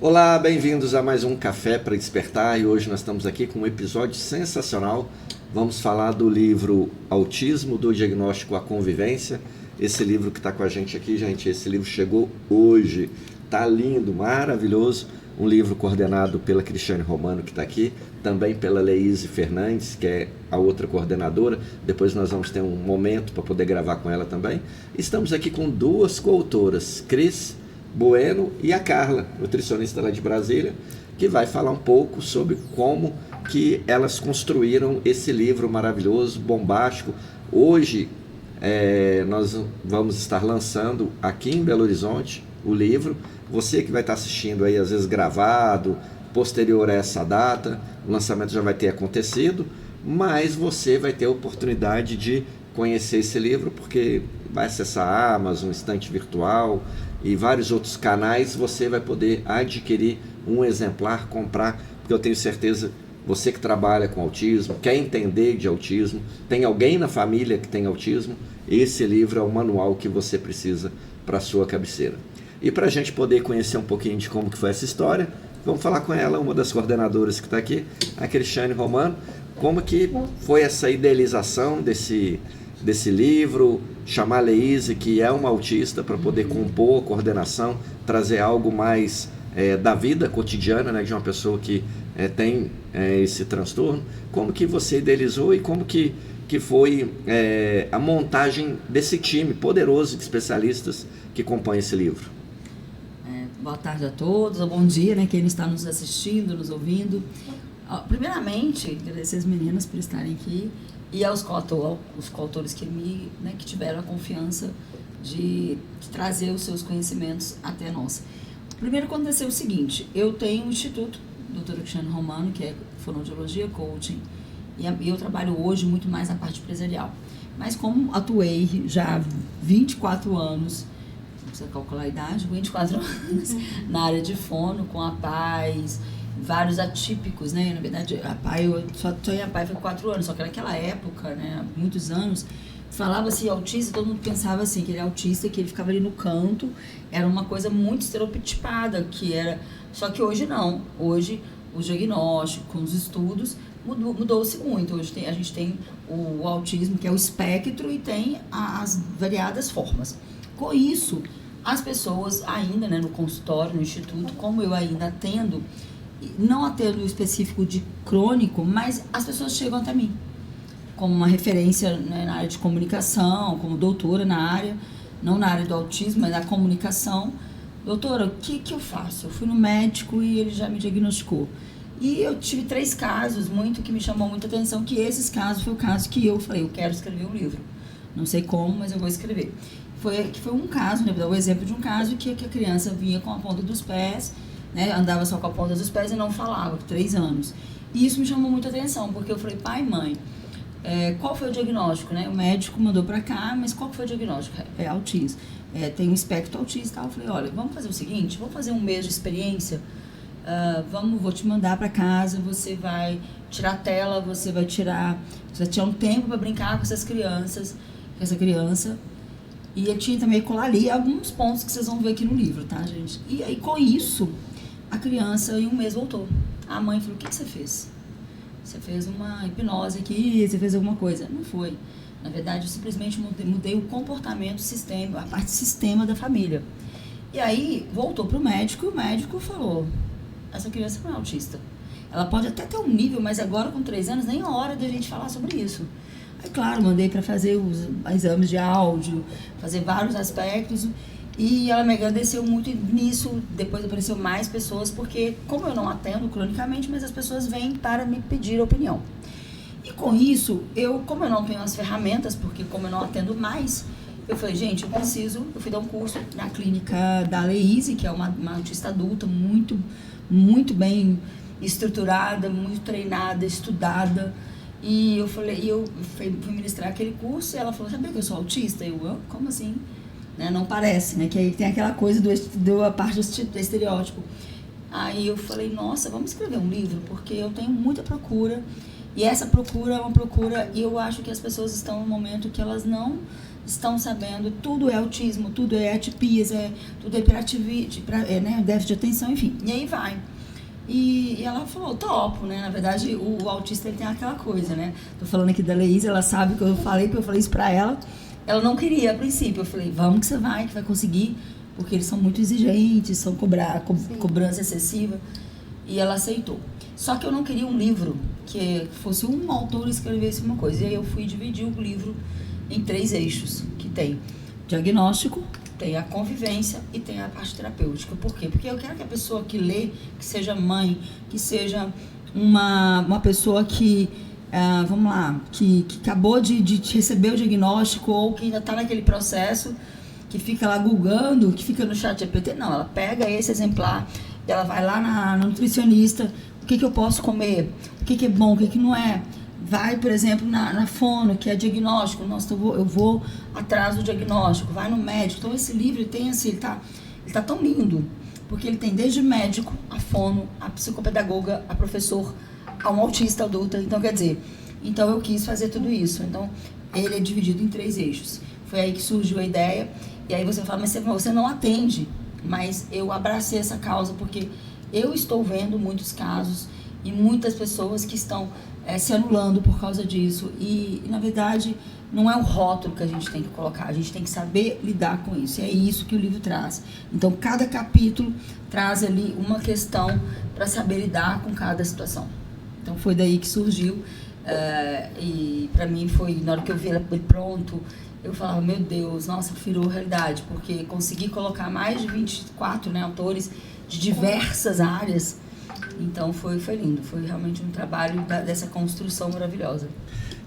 Olá, bem-vindos a mais um Café para Despertar e hoje nós estamos aqui com um episódio sensacional. Vamos falar do livro Autismo, do Diagnóstico à Convivência. Esse livro que está com a gente aqui, gente, esse livro chegou hoje. Tá lindo, maravilhoso. Um livro coordenado pela Cristiane Romano, que está aqui, também pela Leíse Fernandes, que é a outra coordenadora. Depois nós vamos ter um momento para poder gravar com ela também. Estamos aqui com duas coautoras, Cris Bueno e a Carla, nutricionista lá de Brasília, que vai falar um pouco sobre como que elas construíram esse livro maravilhoso, bombástico. Hoje nós vamos estar lançando aqui em Belo Horizonte o livro. Você que vai estar assistindo aí, às vezes gravado, posterior a essa data, o lançamento já vai ter acontecido, mas você vai ter a oportunidade de conhecer esse livro, porque vai acessar a Amazon, estante virtual e vários outros canais, você vai poder adquirir um exemplar, comprar, porque eu tenho certeza, você que trabalha com autismo, quer entender de autismo, tem alguém na família que tem autismo, esse livro é o manual que você precisa para a sua cabeceira. E para a gente poder conhecer um pouquinho de como que foi essa história, vamos falar com ela, uma das coordenadoras que está aqui, a Cristiane Romano, como que foi essa idealização desse livro, chamar a Leíse, que é uma autista, para poder compor a coordenação, trazer algo mais da vida cotidiana, né, de uma pessoa que tem esse transtorno. Como que você idealizou e como que foi a montagem desse time poderoso de especialistas que compõe esse livro? Boa tarde a todos, ou bom dia, né, quem está nos assistindo, nos ouvindo. Primeiramente, agradecer as meninas por estarem aqui e aos coautores que tiveram a confiança de trazer os seus conhecimentos até nós. Primeiro aconteceu o seguinte, eu tenho um instituto, doutora Cristiane Romano, que é fonoaudiologia, coaching, e eu trabalho hoje muito mais na parte empresarial. Mas como atuei já há 24 anos, não precisa calcular a idade, 24 anos na área de fono, com a Paz, vários atípicos, né? Na verdade, eu só estou em a Paz há 4 anos, só que naquela época, né, há muitos anos, falava-se autista, todo mundo pensava assim, que ele é autista, que ele ficava ali no canto, era uma coisa muito estereotipada, só que hoje não, hoje o diagnóstico, com os estudos, mudou-se muito. Hoje a gente tem o autismo, que é o espectro, e tem as variadas formas. Com isso, as pessoas ainda, né, no consultório, no instituto, como eu ainda atendo, não atendo específico de crônico, mas as pessoas chegam até mim como uma referência, né, na área de comunicação, como doutora na área, não na área do autismo, mas da comunicação. Doutora, o que eu faço? Eu fui no médico e ele já me diagnosticou. E eu tive 3 casos que me chamou muita atenção, que esses casos foi o caso que eu falei, eu quero escrever um livro. Não sei como, mas eu vou escrever. Foi um caso, né, o exemplo de um caso que a criança vinha com a ponta dos pés, né, andava só com a ponta dos pés e não falava, 3 anos. E isso me chamou muita atenção, porque eu falei, pai e mãe, qual foi o diagnóstico, né? O médico mandou pra cá, mas qual foi o diagnóstico? É autismo. Tem um espectro autista e tal. Eu falei, olha, vamos fazer o seguinte, vamos fazer um mês de experiência, vou te mandar pra casa, você vai tirar a tela, você vai tirar um tempo para brincar com essa criança. E eu tinha também colar ali alguns pontos que vocês vão ver aqui no livro, tá, gente? E aí, com isso, a criança em um mês voltou. A mãe falou, o que você fez? Você fez uma hipnose aqui, você fez alguma coisa. Não foi. Na verdade, eu simplesmente mudei o comportamento, a parte sistema da família. E aí, voltou pro médico e o médico falou, essa criança não é autista. Ela pode até ter um nível, mas agora com 3 anos, nem é hora da gente falar sobre isso. Aí, claro, mandei para fazer os exames de áudio, fazer vários aspectos, e ela me agradeceu muito nisso. Depois apareceu mais pessoas, porque como eu não atendo cronicamente, mas as pessoas vêm para me pedir opinião. E com isso, como eu não tenho as ferramentas, porque como eu não atendo mais, eu falei, gente, eu fui dar um curso na clínica da Leíse, que é uma autista adulta, muito, muito bem estruturada, muito treinada, estudada. E eu fui ministrar aquele curso e ela falou, sabia que eu sou autista? Como assim? Né? Não parece, né? Que aí tem aquela coisa a parte do estereótipo. Aí eu falei, nossa, vamos escrever um livro, porque eu tenho muita procura E essa procura é uma procura, e eu acho que as pessoas estão num momento que elas não estão sabendo, tudo é autismo, tudo é atipias, tudo é hiperatividade, né, déficit de atenção, enfim. E aí vai. E ela falou, topo, né? Na verdade, o autista, ele tem aquela coisa, né? Tô falando aqui da Leísa, ela sabe que eu falei isso pra ela. Ela não queria a princípio. Eu falei, vamos que você vai conseguir, porque eles são muito exigentes, são cobrança excessiva. E ela aceitou. Só que eu não queria um livro que fosse um autor escrevesse uma coisa. E aí eu fui dividir o livro em 3 eixos, que tem diagnóstico, tem a convivência e tem a parte terapêutica. Por quê? Porque eu quero que a pessoa que lê, que seja mãe, que seja uma pessoa que, vamos lá, que acabou de receber o diagnóstico ou que ainda está naquele processo, que fica lá googando, que fica no chat GPT. Não, ela pega esse exemplar, ela vai lá na nutricionista, o que eu posso comer, o que é bom, o que não é. Vai, por exemplo, na fono, que é diagnóstico. Nossa, eu vou atrás do diagnóstico. Vai no médico. Então, esse livro tem assim, ele tá tão lindo, porque ele tem desde médico, a fono, a psicopedagoga, a professor, a um autista adulta. Então, quer dizer, então eu quis fazer tudo isso. Então, ele é dividido em 3 eixos. Foi aí que surgiu a ideia. E aí você fala, mas você não atende. Mas eu abracei essa causa, porque eu estou vendo muitos casos e muitas pessoas que estão se anulando por causa disso. E, na verdade, não é o rótulo que a gente tem que colocar, a gente tem que saber lidar com isso. E é isso que o livro traz. Então, cada capítulo traz ali uma questão para saber lidar com cada situação. Então, foi daí que surgiu. E, para mim, foi, na hora que eu vi ele pronto, eu falava, meu Deus, nossa, virou realidade, porque consegui colocar mais de 24, né, autores de diversas áreas. Então foi lindo, foi realmente um trabalho dessa construção maravilhosa.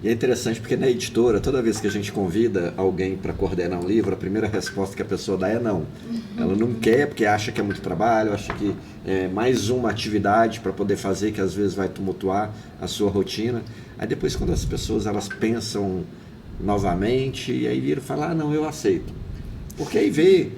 E é interessante porque na editora, toda vez que a gente convida alguém para coordenar um livro, a primeira resposta que a pessoa dá é não. Ela não quer porque acha que é muito trabalho, acha que é mais uma atividade para poder fazer que às vezes vai tumultuar a sua rotina. Aí depois, quando as pessoas elas pensam novamente, e aí viram falar, não, eu aceito. Porque aí vê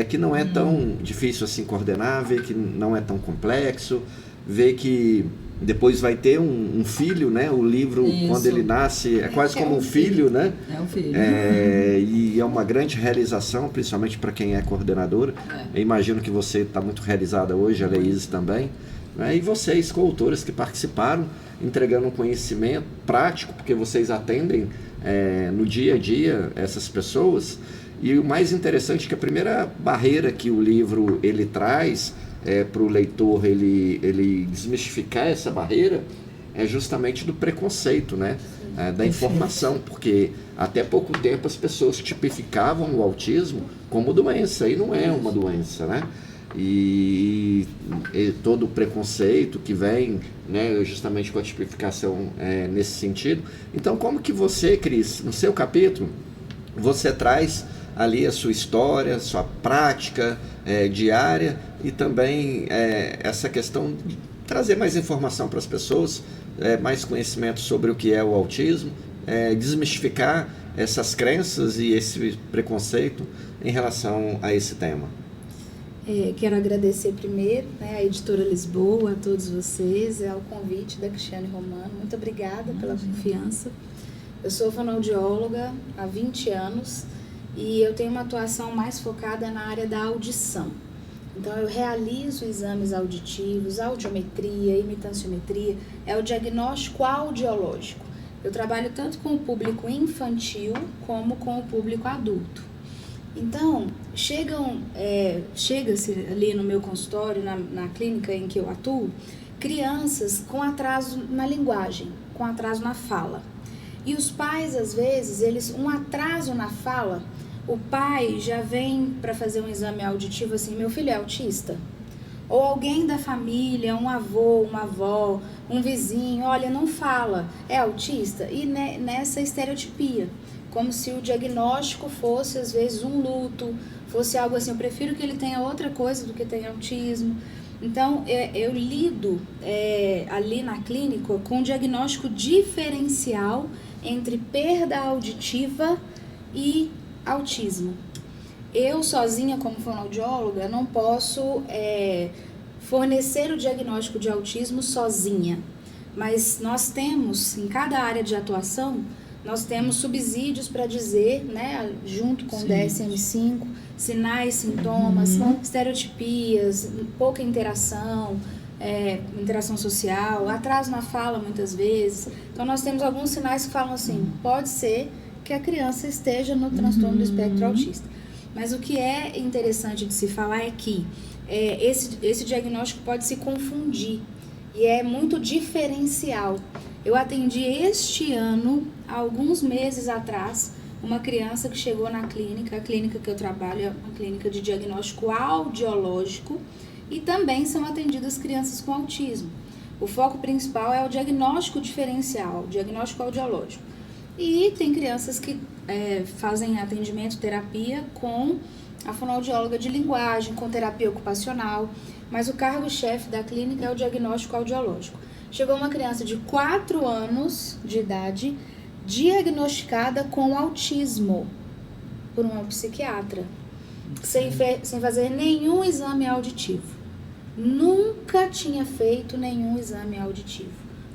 que não é tão difícil assim coordenar, vê que não é tão complexo, vê que depois vai ter um filho, né? O livro, isso, quando ele nasce, é quase como um filho, né? É um filho. E é uma grande realização, principalmente para quem é coordenadora. Eu imagino que você está muito realizada hoje, a Leísa também. Né? E vocês, coautores que participaram, entregando um conhecimento prático, porque vocês atendem no dia a dia essas pessoas. E o mais interessante é que a primeira barreira que o livro ele traz para o leitor ele desmistificar essa barreira é justamente do preconceito, né? Da informação, porque até pouco tempo as pessoas tipificavam o autismo como doença, e não é uma doença, né? E todo o preconceito que vem, né, justamente com a tipificação nesse sentido. Então, como que você, Cris, no seu capítulo, você traz ali a sua história, sua prática diária e também essa questão de trazer mais informação para as pessoas, mais conhecimento sobre o que é o autismo, desmistificar essas crenças e esse preconceito em relação a esse tema. Quero agradecer primeiro, né, a Editora Lisboa, a todos vocês, ao convite da Cristiane Romano. Muito obrigada pela confiança. Eu sou fonoaudióloga há 20 anos e eu tenho uma atuação mais focada na área da audição. Então, eu realizo exames auditivos, audiometria, imitanciometria, é o diagnóstico audiológico. Eu trabalho tanto com o público infantil como com o público adulto. Então, chega-se ali no meu consultório, na clínica em que eu atuo, crianças com atraso na linguagem, com atraso na fala. E os pais, às vezes, um atraso na fala, o pai já vem para fazer um exame auditivo assim, meu filho é autista? Ou alguém da família, um avô, uma avó, um vizinho, olha, não fala, é autista? E nessa estereotipia, como se o diagnóstico fosse, às vezes, um luto, fosse algo assim, eu prefiro que ele tenha outra coisa do que tenha autismo. Então, eu lido ali na clínica com um diagnóstico diferencial entre perda auditiva e autismo. Eu, sozinha, como fonoaudióloga, não posso fornecer o diagnóstico de autismo sozinha, Mas nós temos, em cada área de atuação, nós temos subsídios para dizer, né, junto com o DSM-5, sinais, sintomas, estereotipias, pouca interação, interação social, atraso na fala muitas vezes. Então nós temos alguns sinais que falam assim, pode ser que a criança esteja no transtorno do espectro autista. Mas o que é interessante de se falar é que esse diagnóstico pode se confundir e é muito diferencial. Eu atendi este ano, há alguns meses atrás, uma criança que chegou na clínica. A clínica que eu trabalho é uma clínica de diagnóstico audiológico e também são atendidas crianças com autismo. O foco principal é o diagnóstico diferencial, diagnóstico audiológico. E tem crianças que fazem atendimento, terapia com a fonoaudióloga de linguagem, com terapia ocupacional, mas o cargo-chefe da clínica é o diagnóstico audiológico. Chegou uma criança de 4 anos de idade, diagnosticada com autismo por uma psiquiatra, sem fazer nenhum exame auditivo. Nunca tinha feito nenhum exame auditivo.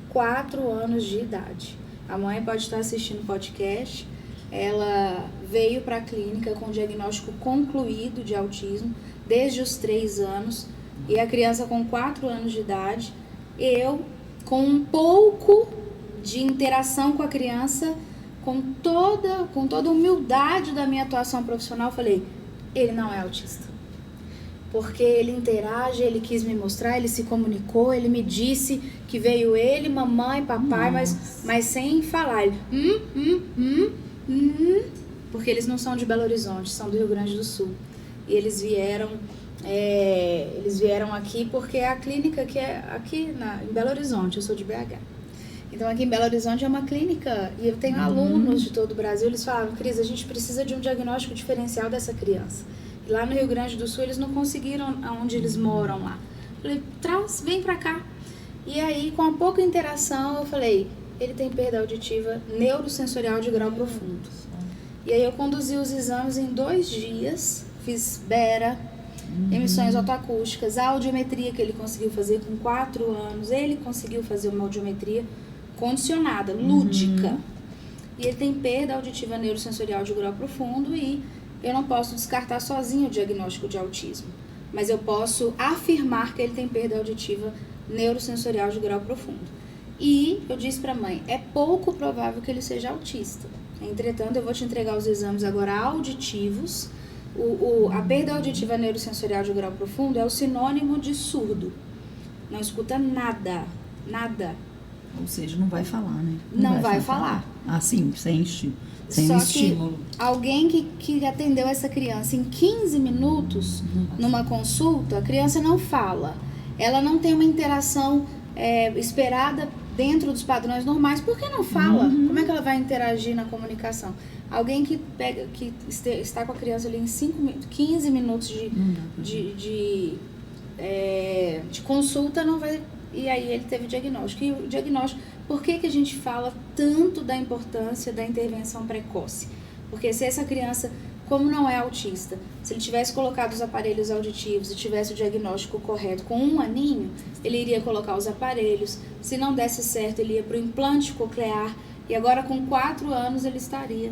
4 anos de idade. A mãe pode estar assistindo o podcast. Ela veio para a clínica com diagnóstico concluído de autismo desde os 3 anos. E a criança com 4 anos de idade, eu, com um pouco de interação com a criança, com toda a humildade da minha atuação profissional, falei, ele não é autista. Porque ele interage, ele quis me mostrar, ele se comunicou, ele me disse que veio ele, mamãe, papai, mas sem falar. Ele, porque eles não são de Belo Horizonte, são do Rio Grande do Sul. E eles vieram aqui porque a clínica que é aqui em Belo Horizonte, eu sou de BH. Então aqui em Belo Horizonte é uma clínica e eu tenho alunos de todo o Brasil, eles falavam, Cris, a gente precisa de um diagnóstico diferencial dessa criança. E lá no Rio Grande do Sul eles não conseguiram onde eles moram lá. Eu falei, vem pra cá. E aí com a pouca interação eu falei, ele tem perda auditiva neurosensorial de grau profundo. E aí eu conduzi os exames em 2 dias, fiz BERA, emissões otoacústicas, a audiometria que ele conseguiu fazer com 4 anos, ele conseguiu fazer uma audiometria condicionada, lúdica. E ele tem perda auditiva neurosensorial de grau profundo e eu não posso descartar sozinho o diagnóstico de autismo, mas eu posso afirmar que ele tem perda auditiva neurosensorial de grau profundo. E eu disse para a mãe, é pouco provável que ele seja autista. Entretanto, eu vou te entregar os exames agora auditivos. A perda auditiva neurosensorial de grau profundo é o sinônimo de surdo. Não escuta nada, nada. Ou seja, não vai falar, né? Não vai falar. Sim, sem estímulo. Só que alguém que atendeu essa criança em 15 minutos, numa consulta, a criança não fala. Ela não tem uma interação esperada dentro dos padrões normais. Por que não fala? Como é que ela vai interagir na comunicação? Alguém que está com a criança ali em 15 minutos de consulta não vai... E aí ele teve diagnóstico. E o diagnóstico, por que a gente fala tanto da importância da intervenção precoce? Porque se essa criança, como não é autista, se ele tivesse colocado os aparelhos auditivos e tivesse o diagnóstico correto com 1 aninho, ele iria colocar os aparelhos. Se não desse certo, ele ia para o implante coclear. E agora com 4 anos ele estaria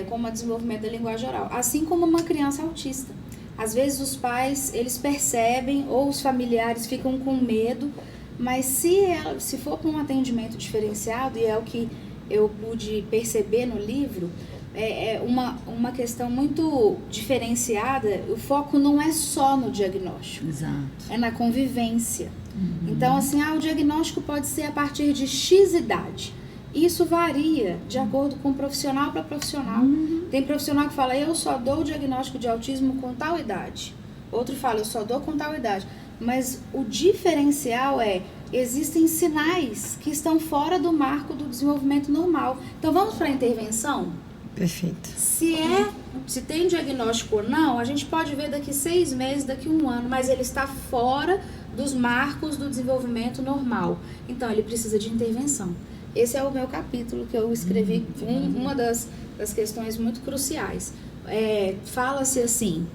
com o desenvolvimento da linguagem oral. Assim como uma criança autista. Às vezes os pais, eles percebem, ou os familiares ficam com medo, mas se for para um atendimento diferenciado, e é o que eu pude perceber no livro, é uma questão muito diferenciada, o foco não é só no diagnóstico, exato, é na convivência. Então, assim, o diagnóstico pode ser a partir de X idade. Isso varia de acordo com profissional para profissional. Tem profissional que fala, eu só dou o diagnóstico de autismo com tal idade. Outro fala, eu só dou com tal idade. Mas o diferencial existem sinais que estão fora do marco do desenvolvimento normal. Então vamos para a intervenção? Perfeito. Se tem diagnóstico ou não, a gente pode ver daqui 6 meses, daqui 1 ano, mas ele está fora dos marcos do desenvolvimento normal. Então ele precisa de intervenção. Esse é o meu capítulo que eu escrevi, uma das questões muito cruciais. Fala-se assim,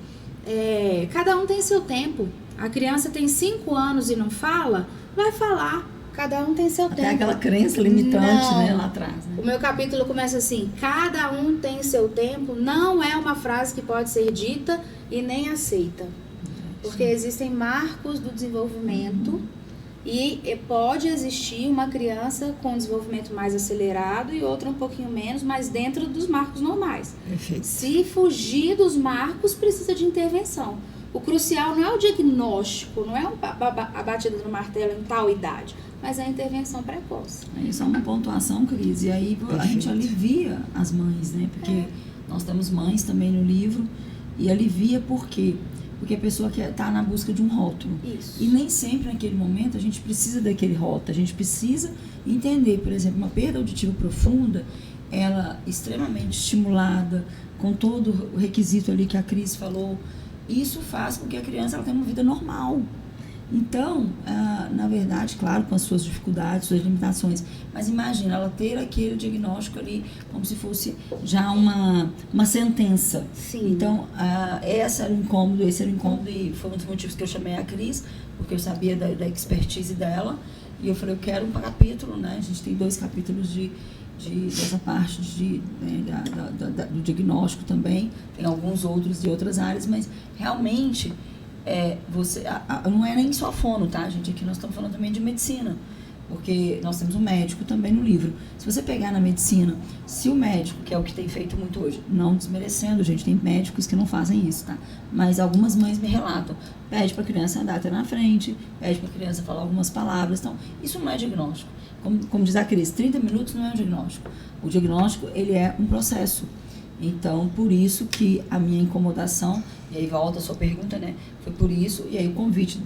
cada um tem seu tempo. A criança tem 5 anos e não fala, vai falar. Cada um tem seu Até tempo. aquela crença limitante, Não. né, lá atrás. Né? O meu capítulo começa assim: cada um tem seu tempo. Não é uma frase que pode ser dita e nem aceita. Porque existem marcos do desenvolvimento e pode existir uma criança com desenvolvimento mais acelerado e outra um pouquinho menos, mas dentro dos marcos normais. Perfeito. Se fugir dos marcos, precisa de intervenção. O crucial não é o diagnóstico, não é a batida do martelo em tal idade, mas a intervenção precoce. Aí só uma pontuação, Cris, e aí a gente alivia as mães, né? Porque nós temos mães também no livro, e alivia por quê? Porque a pessoa está na busca de um rótulo. Isso. E nem sempre naquele momento a gente precisa daquele rótulo, a gente precisa entender, por exemplo, uma perda auditiva profunda, ela extremamente estimulada, com todo o requisito ali que a Cris falou, isso faz com que a criança ela tenha uma vida normal. Então, na verdade, claro, com as suas dificuldades, suas limitações, mas imagina ela ter aquele diagnóstico ali como se fosse já uma sentença. Sim. Então, esse era o incômodo, e foi um dos motivos que eu chamei a Cris, porque eu sabia da expertise dela, e eu falei, eu quero um capítulo, né? A gente tem 2 capítulos dessa parte do diagnóstico também, tem alguns outros de outras áreas, mas realmente não é nem só fono, tá, gente? Aqui nós estamos falando também de medicina, porque nós temos um médico também no livro. Se você pegar na medicina, se o médico, que é o que tem feito muito hoje, não desmerecendo, gente, tem médicos que não fazem isso, tá? Mas algumas mães me relatam, pede para a criança andar até na frente, pede para a criança falar algumas palavras, então isso não é diagnóstico. Como diz a Cris, 30 minutos não é um diagnóstico. O diagnóstico, ele é um processo. Então, por isso que a minha incomodação, e aí volta a sua pergunta, né? Foi por isso, e aí o convite,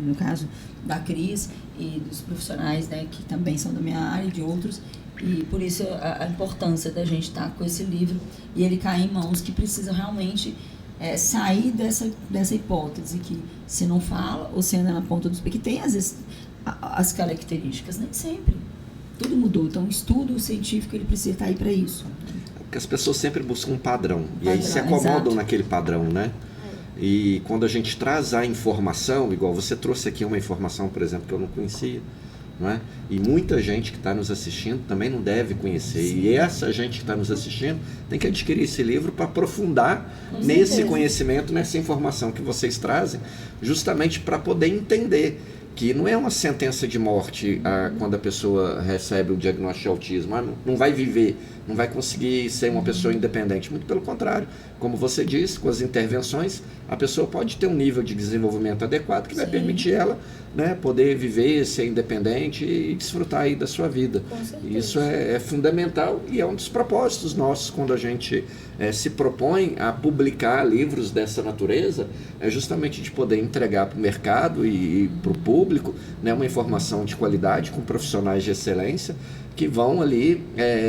no caso da Cris e dos profissionais, né, que também são da minha área e de outros, e por isso a importância da gente estar com esse livro e ele cair em mãos que precisam realmente sair dessa hipótese que se não fala ou se anda na ponta dos pés, que tem às vezes as características, nem sempre. Tudo mudou, então o estudo científico ele precisa estar aí para isso. Porque as pessoas sempre buscam um padrão, e aí se acomodam exato. naquele padrão, né? E quando a gente traz a informação, igual você trouxe aqui uma informação, por exemplo, que eu não conhecia, não é? E muita gente que está nos assistindo também não deve conhecer. Sim. E essa gente que está nos assistindo tem que adquirir esse livro para aprofundar nesse conhecimento, nessa informação que vocês trazem, justamente para poder entender que não é uma sentença de morte quando a pessoa recebe o diagnóstico de autismo, não vai viver, não vai conseguir ser uma pessoa independente, muito pelo contrário, como você disse, com as intervenções, a pessoa pode ter um nível de desenvolvimento adequado que vai permitir ela, né, poder viver, ser independente e desfrutar aí da sua vida. Isso é fundamental e é um dos propósitos nossos quando a gente se propõe a publicar livros dessa natureza, é justamente de poder entregar para o mercado e para o público, né, uma informação de qualidade com profissionais de excelência que vão ali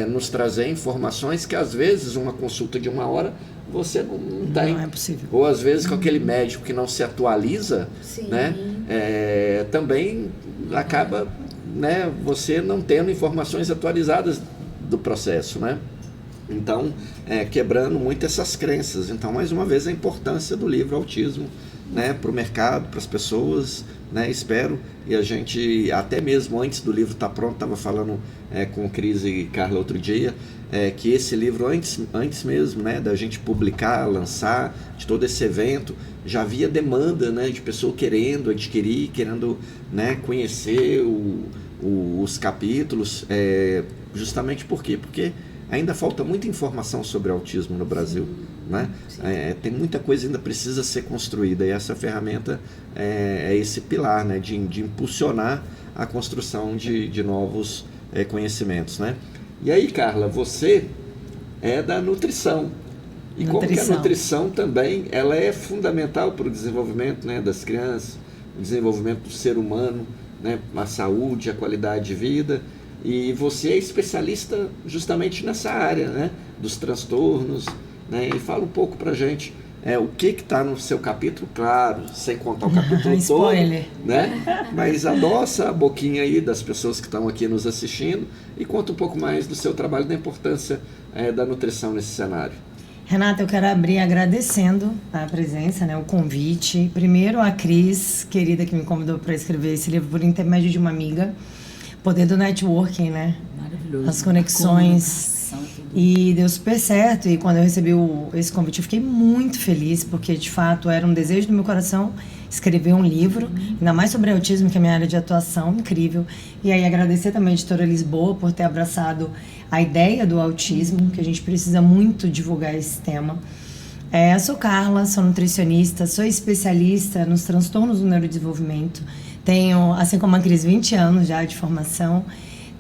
nos trazer informações que às vezes uma consulta de 1 hora você não tem. Não é possível. Ou às vezes com aquele médico que não se atualiza, né, também acaba, né, você não tendo informações atualizadas do processo, né? Então, quebrando muito essas crenças. Então, mais uma vez, a importância do livro Autismo, né, para o mercado, para as pessoas, né, espero, e a gente, até mesmo antes do livro estar pronto, estava falando com Cris e Carla outro dia, que esse livro, antes mesmo, né, da gente publicar, lançar, de todo esse evento, já havia demanda, né, de pessoa querendo adquirir, querendo, né, conhecer os capítulos, justamente por quê? Porque ainda falta muita informação sobre autismo no Brasil, né? Tem muita coisa que ainda precisa ser construída e essa ferramenta é esse pilar, né? De impulsionar a construção de novos conhecimentos, né? E aí, Carla, você é da nutrição. E como que a nutrição também ela é fundamental para o desenvolvimento, né, das crianças, o desenvolvimento do ser humano, né, a saúde, a qualidade de vida. E você é especialista justamente nessa área, né, dos transtornos, né, e fala um pouco para a gente o que está no seu capítulo, claro, sem contar o capítulo todo, né, mas adoça a boquinha aí das pessoas que estão aqui nos assistindo e conta um pouco mais do seu trabalho, da importância da nutrição nesse cenário. Renata, eu quero abrir agradecendo a presença, né, o convite. Primeiro a Cris, querida, que me convidou para escrever esse livro por intermédio de uma amiga. Poder do networking, né? Maravilhoso. As conexões. E deu super certo. E quando eu recebi esse convite, eu fiquei muito feliz, porque de fato era um desejo do meu coração escrever um livro, ainda mais sobre autismo, que é a minha área de atuação, incrível. E aí agradecer também a Editora Lisboa por ter abraçado a ideia do autismo, que a gente precisa muito divulgar esse tema. Eu sou Carla, sou nutricionista, sou especialista nos transtornos do neurodesenvolvimento. Tenho, assim como a Cris, 20 anos já de formação.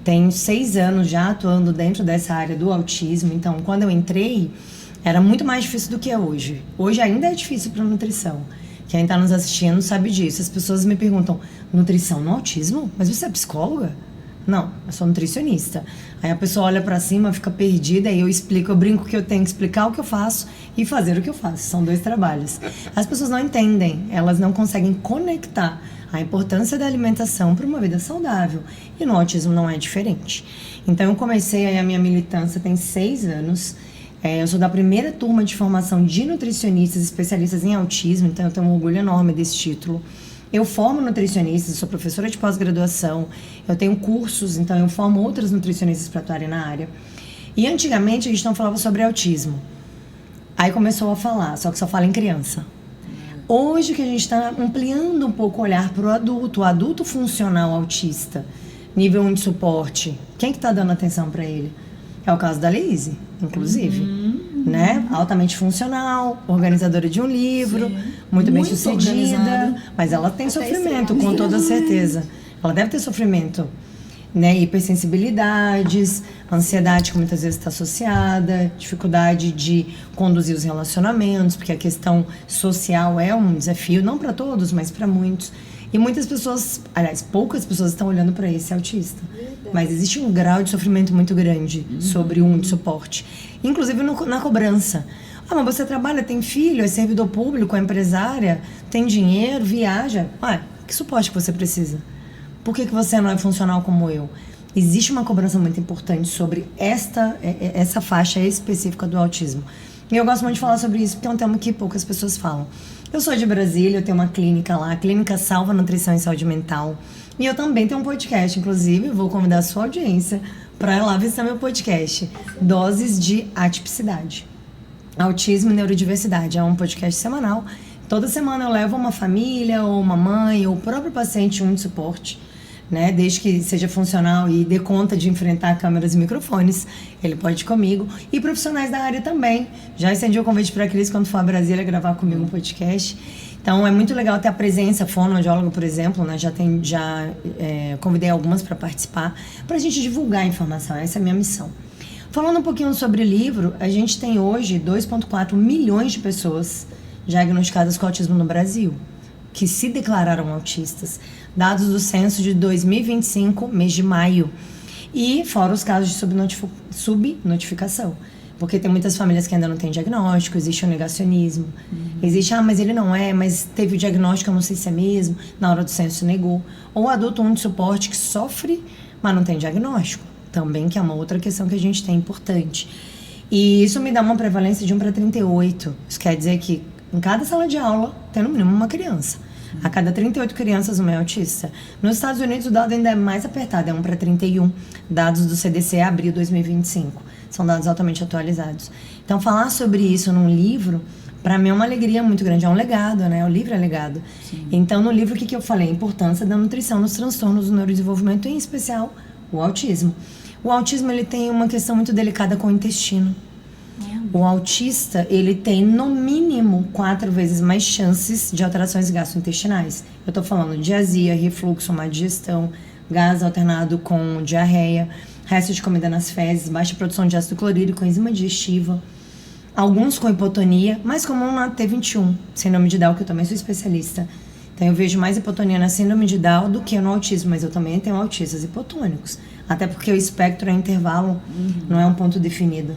Tenho 6 anos já atuando dentro dessa área do autismo. Então, quando eu entrei, era muito mais difícil do que é hoje. Hoje ainda é difícil para nutrição. Quem está nos assistindo sabe disso. As pessoas me perguntam, nutrição no autismo? Mas você é psicóloga? Não, eu sou nutricionista. Aí a pessoa olha pra cima, fica perdida, e eu explico, eu brinco que eu tenho que explicar o que eu faço e fazer o que eu faço. São 2 trabalhos. As pessoas não entendem, elas não conseguem conectar a importância da alimentação para uma vida saudável. E no autismo não é diferente. Então eu comecei aí a minha militância tem 6 anos. Eu sou da primeira turma de formação de nutricionistas especialistas em autismo, então eu tenho um orgulho enorme desse título. Eu formo nutricionistas, sou professora de pós-graduação, eu tenho cursos, então eu formo outras nutricionistas para atuarem na área. E antigamente a gente não falava sobre autismo. Aí começou a falar, só que só fala em criança. Hoje que a gente está ampliando um pouco o olhar para o adulto funcional autista, nível 1 de suporte, quem que está dando atenção para ele? É o caso da Leíse, inclusive. Né? Altamente funcional, organizadora de um livro, muito bem sucedida, mas ela tem sofrimento, com toda certeza. Ela deve ter sofrimento, né? Hipersensibilidades, ansiedade que muitas vezes está associada, dificuldade de conduzir os relacionamentos, porque a questão social é um desafio, não para todos, mas para muitos. E muitas pessoas, aliás, poucas pessoas estão olhando para esse autista. Mas existe um grau de sofrimento muito grande sobre um de suporte. Inclusive na cobrança. Ah, mas você trabalha, tem filho, é servidor público, é empresária, tem dinheiro, viaja. Ah, que suporte que você precisa? Por que você não é funcional como eu? Existe uma cobrança muito importante sobre essa faixa específica do autismo. E eu gosto muito de falar sobre isso, porque é um tema que poucas pessoas falam. Eu sou de Brasília, eu tenho uma clínica lá, a Clínica Salva Nutrição e Saúde Mental. E eu também tenho um podcast, inclusive, vou convidar a sua audiência para ir lá visitar meu podcast, Doses de Atipicidade. Autismo e Neurodiversidade, é um podcast semanal. Toda semana eu levo uma família, ou uma mãe, ou o próprio paciente de suporte, né? Desde que seja funcional e dê conta de enfrentar câmeras e microfones, ele pode ir comigo. E profissionais da área também. Já estendi o convite para a Cris quando for a Brasília gravar comigo um podcast. Então é muito legal ter a presença, fonoaudióloga, por exemplo, né? Já convidei algumas para participar, para a gente divulgar a informação, essa é a minha missão. Falando um pouquinho sobre o livro, a gente tem hoje 2,4 milhões de pessoas diagnosticadas com autismo no Brasil, que se declararam autistas, dados do censo de 2025, mês de maio, e fora os casos de subnotificação. Porque tem muitas famílias que ainda não têm diagnóstico, existe o negacionismo. Existe, mas ele não é, mas teve o diagnóstico, eu não sei se é mesmo, na hora do censo negou. Ou o adulto 1 de suporte que sofre, mas não tem diagnóstico. Também, que é uma outra questão que a gente tem importante. E isso me dá uma prevalência de 1 para 38. Isso quer dizer que em cada sala de aula tem no mínimo uma criança. A cada 38 crianças, uma é autista. Nos Estados Unidos, o dado ainda é mais apertado, é 1 para 31. Dados do CDC, abril de 2025. São dados altamente atualizados. Então, falar sobre isso num livro, para mim é uma alegria muito grande. É um legado, né? O livro é legado. Sim. Então, no livro, o que eu falei? A importância da nutrição nos transtornos do neurodesenvolvimento, em especial o autismo. O autismo, ele tem uma questão muito delicada com o intestino. O autista, ele tem no mínimo 4 vezes mais chances de alterações gastrointestinais. Eu tô falando de azia, refluxo, má digestão, gás alternado com diarreia, resto de comida nas fezes, baixa produção de ácido clorídrico, enzima digestiva, alguns com hipotonia, mais comum na T21, síndrome de Down, que eu também sou especialista. Então eu vejo mais hipotonia na síndrome de Down do que no autismo, mas eu também tenho autistas hipotônicos, até porque o espectro é intervalo, não é um ponto definido.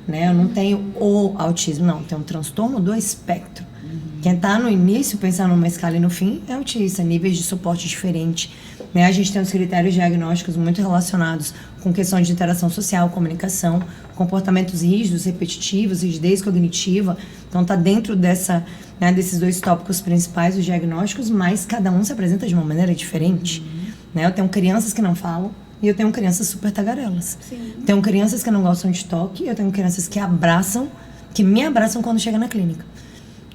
Né? Eu não tenho o autismo, não. Tenho um transtorno do espectro. Quem está no início, pensando numa escala e no fim, é autista. Níveis de suporte diferentes. Né? A gente tem os critérios diagnósticos muito relacionados com questões de interação social, comunicação, comportamentos rígidos, repetitivos, rigidez cognitiva. Então tá dentro desses 2 tópicos principais, os diagnósticos, mas cada um se apresenta de uma maneira diferente. Né? Eu tenho crianças que não falam e eu tenho crianças super tagarelas. Sim. Tenho crianças que não gostam de toque e eu tenho crianças que me abraçam quando chega na clínica.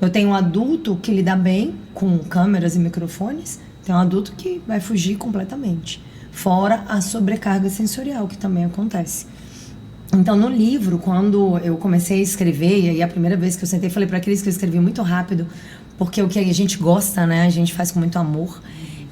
Eu tenho um adulto que lida bem com câmeras e microfones, tem um adulto que vai fugir completamente. Fora a sobrecarga sensorial, que também acontece. Então, no livro, quando eu comecei a escrever, e aí a primeira vez que eu sentei, falei para aqueles que eu escrevi muito rápido, porque o que a gente gosta, né, a gente faz com muito amor.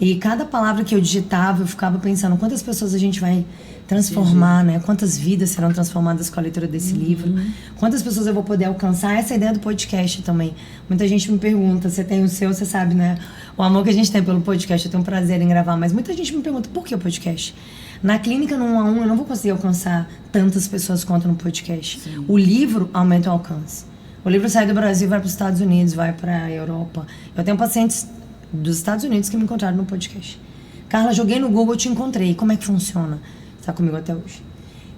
E cada palavra que eu digitava, eu ficava pensando quantas pessoas a gente vai transformar, né? Quantas vidas serão transformadas com a leitura desse livro. Quantas pessoas eu vou poder alcançar. Essa é a ideia do podcast também. Muita gente me pergunta, você tem o seu, você sabe, né? O amor que a gente tem pelo podcast, eu tenho prazer em gravar. Mas muita gente me pergunta, por que o podcast? Na clínica, no 1 a 1, eu não vou conseguir alcançar tantas pessoas quanto no podcast. Sim. O livro aumenta o alcance. O livro sai do Brasil, vai para os Estados Unidos, vai para a Europa. Eu tenho pacientes dos Estados Unidos que me encontraram no podcast. Carla, joguei no Google, te encontrei. Como é que funciona? Está comigo até hoje.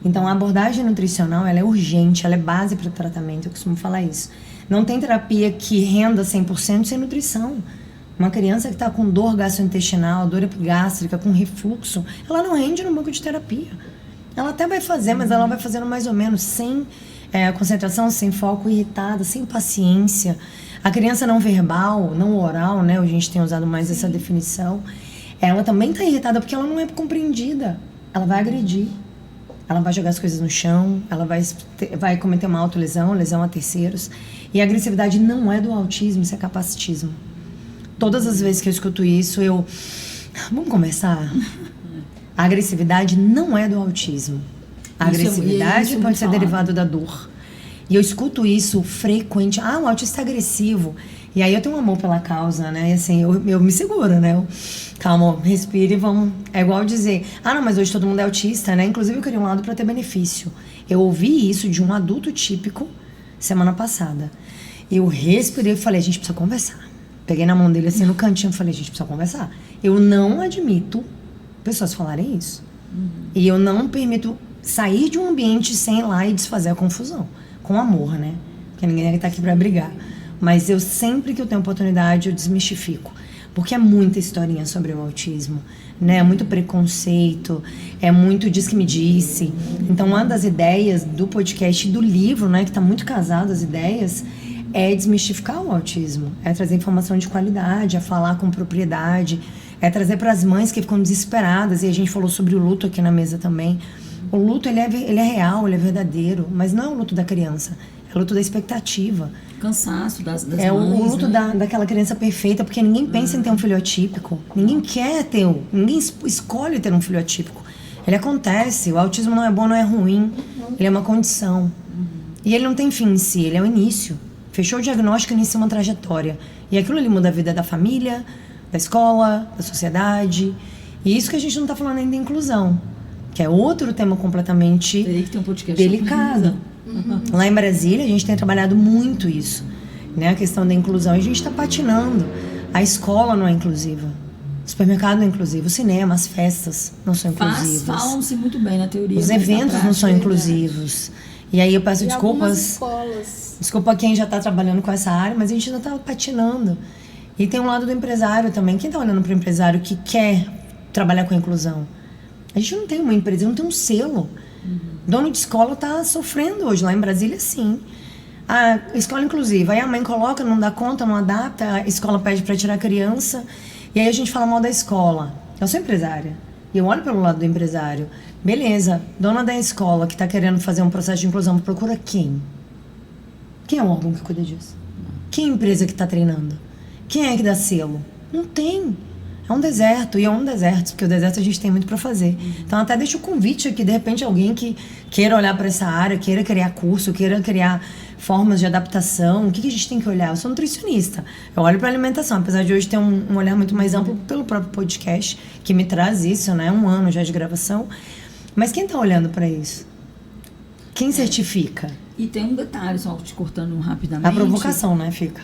Então, a abordagem nutricional, ela é urgente, ela é base para o tratamento, eu costumo falar isso. Não tem terapia que renda 100% sem nutrição. Uma criança que está com dor gastrointestinal, dor epigástrica, com refluxo, ela não rende no banco de terapia. Ela até vai fazer, mas ela vai fazendo mais ou menos sem concentração, sem foco, irritada, sem paciência. A criança não verbal, não oral, né? A gente tem usado mais essa definição. Ela também está irritada porque ela não é compreendida. Ela vai agredir. Ela vai jogar as coisas no chão, ela vai cometer uma autolesão, lesão a terceiros. E a agressividade não é do autismo, isso é capacitismo. Todas as vezes que eu escuto isso, vamos conversar? A agressividade não é do autismo. A agressividade pode ser derivada da dor. E eu escuto isso frequente. O autista é agressivo. E aí eu tenho um amor pela causa, né? E assim, eu me seguro, né? Calma, respire e vamos... É igual dizer, não, mas hoje todo mundo é autista, né? Inclusive eu queria um lado para ter benefício. Eu ouvi isso de um adulto típico semana passada. Eu respirei e falei, a gente precisa conversar. Peguei na mão dele assim no cantinho e falei, a gente precisa conversar. Eu não admito pessoas falarem isso. E eu não permito sair de um ambiente sem ir lá e desfazer a confusão. Com amor, né? Porque ninguém tá aqui para brigar. Mas eu sempre que eu tenho oportunidade, eu desmistifico. Porque é muita historinha sobre o autismo, né? É muito preconceito, é muito diz que me disse. Então, uma das ideias do podcast e do livro, né? Que tá muito casado as ideias, é desmistificar o autismo. É trazer informação de qualidade, é falar com propriedade, é trazer para as mães que ficam desesperadas. E a gente falou sobre o luto aqui na mesa também. O luto, ele é real, ele é verdadeiro. Mas não é o luto da criança, é o luto da expectativa. Cansaço das mães, o luto, né? daquela criança perfeita, porque ninguém pensa em ter um filho atípico. Ninguém quer ter ninguém escolhe ter um filho atípico. Ele acontece, o autismo não é bom, não é ruim, ele é uma condição. E ele não tem fim em si, ele é o início. Fechou o diagnóstico, inicia uma trajetória. E aquilo ali muda a vida da família, da escola, da sociedade. E isso que a gente não está falando ainda de inclusão, que é outro tema completamente delicado. Lá em Brasília, a gente tem trabalhado muito isso, né? A questão da inclusão. A gente está patinando. A escola não é inclusiva. O supermercado não é inclusivo. O cinema, as festas não são inclusivas. Falam-se muito bem na teoria. Os eventos não são inclusivos. E aí eu peço desculpas. Desculpa quem já está trabalhando com essa área, mas a gente ainda está patinando. E tem um lado do empresário também. Quem está olhando para o empresário que quer trabalhar com a inclusão? A gente não tem uma empresa, não tem um selo. Dono de escola está sofrendo hoje, lá em Brasília, sim. A escola inclusiva, aí a mãe coloca, não dá conta, não adapta, a escola pede para tirar a criança, e aí a gente fala mal da escola. Eu sou empresária, e eu olho pelo lado do empresário. Beleza, dona da escola que está querendo fazer um processo de inclusão, procura quem? Quem é o órgão que cuida disso? Quem é a empresa que está treinando? Quem é que dá selo? Não tem. É um deserto, e é um deserto, porque o deserto a gente tem muito para fazer. Então até deixo o convite aqui, de repente alguém que queira olhar para essa área, queira criar curso, queira criar formas de adaptação. O que a gente tem que olhar? Eu sou nutricionista, eu olho para alimentação, apesar de hoje ter um olhar muito mais amplo pelo próprio podcast, que me traz isso, né? 1 ano já de gravação. Mas quem está olhando para isso? Quem certifica? E tem um detalhe, só te cortando rapidamente. A provocação, né? Fica.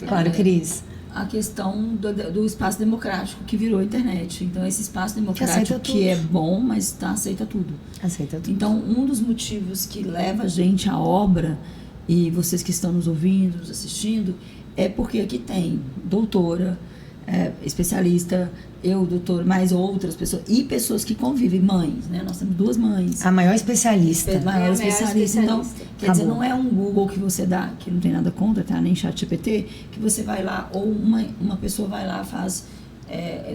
Claro, Cris. a questão do espaço democrático que virou a internet. Então, esse espaço democrático que é bom, mas aceita tudo. Aceita tudo. Então, um dos motivos que leva a gente à obra, e vocês que estão nos ouvindo, nos assistindo, é porque aqui tem doutora, especialista, eu, doutor, mais outras pessoas, e pessoas que convivem, mães, né? Nós temos 2 mães. A maior especialista. Maior especialista. Então, quer dizer, não é um Google que você dá, que não tem nada contra, tá? Nem ChatGPT, que você vai lá, ou uma pessoa vai lá, faz,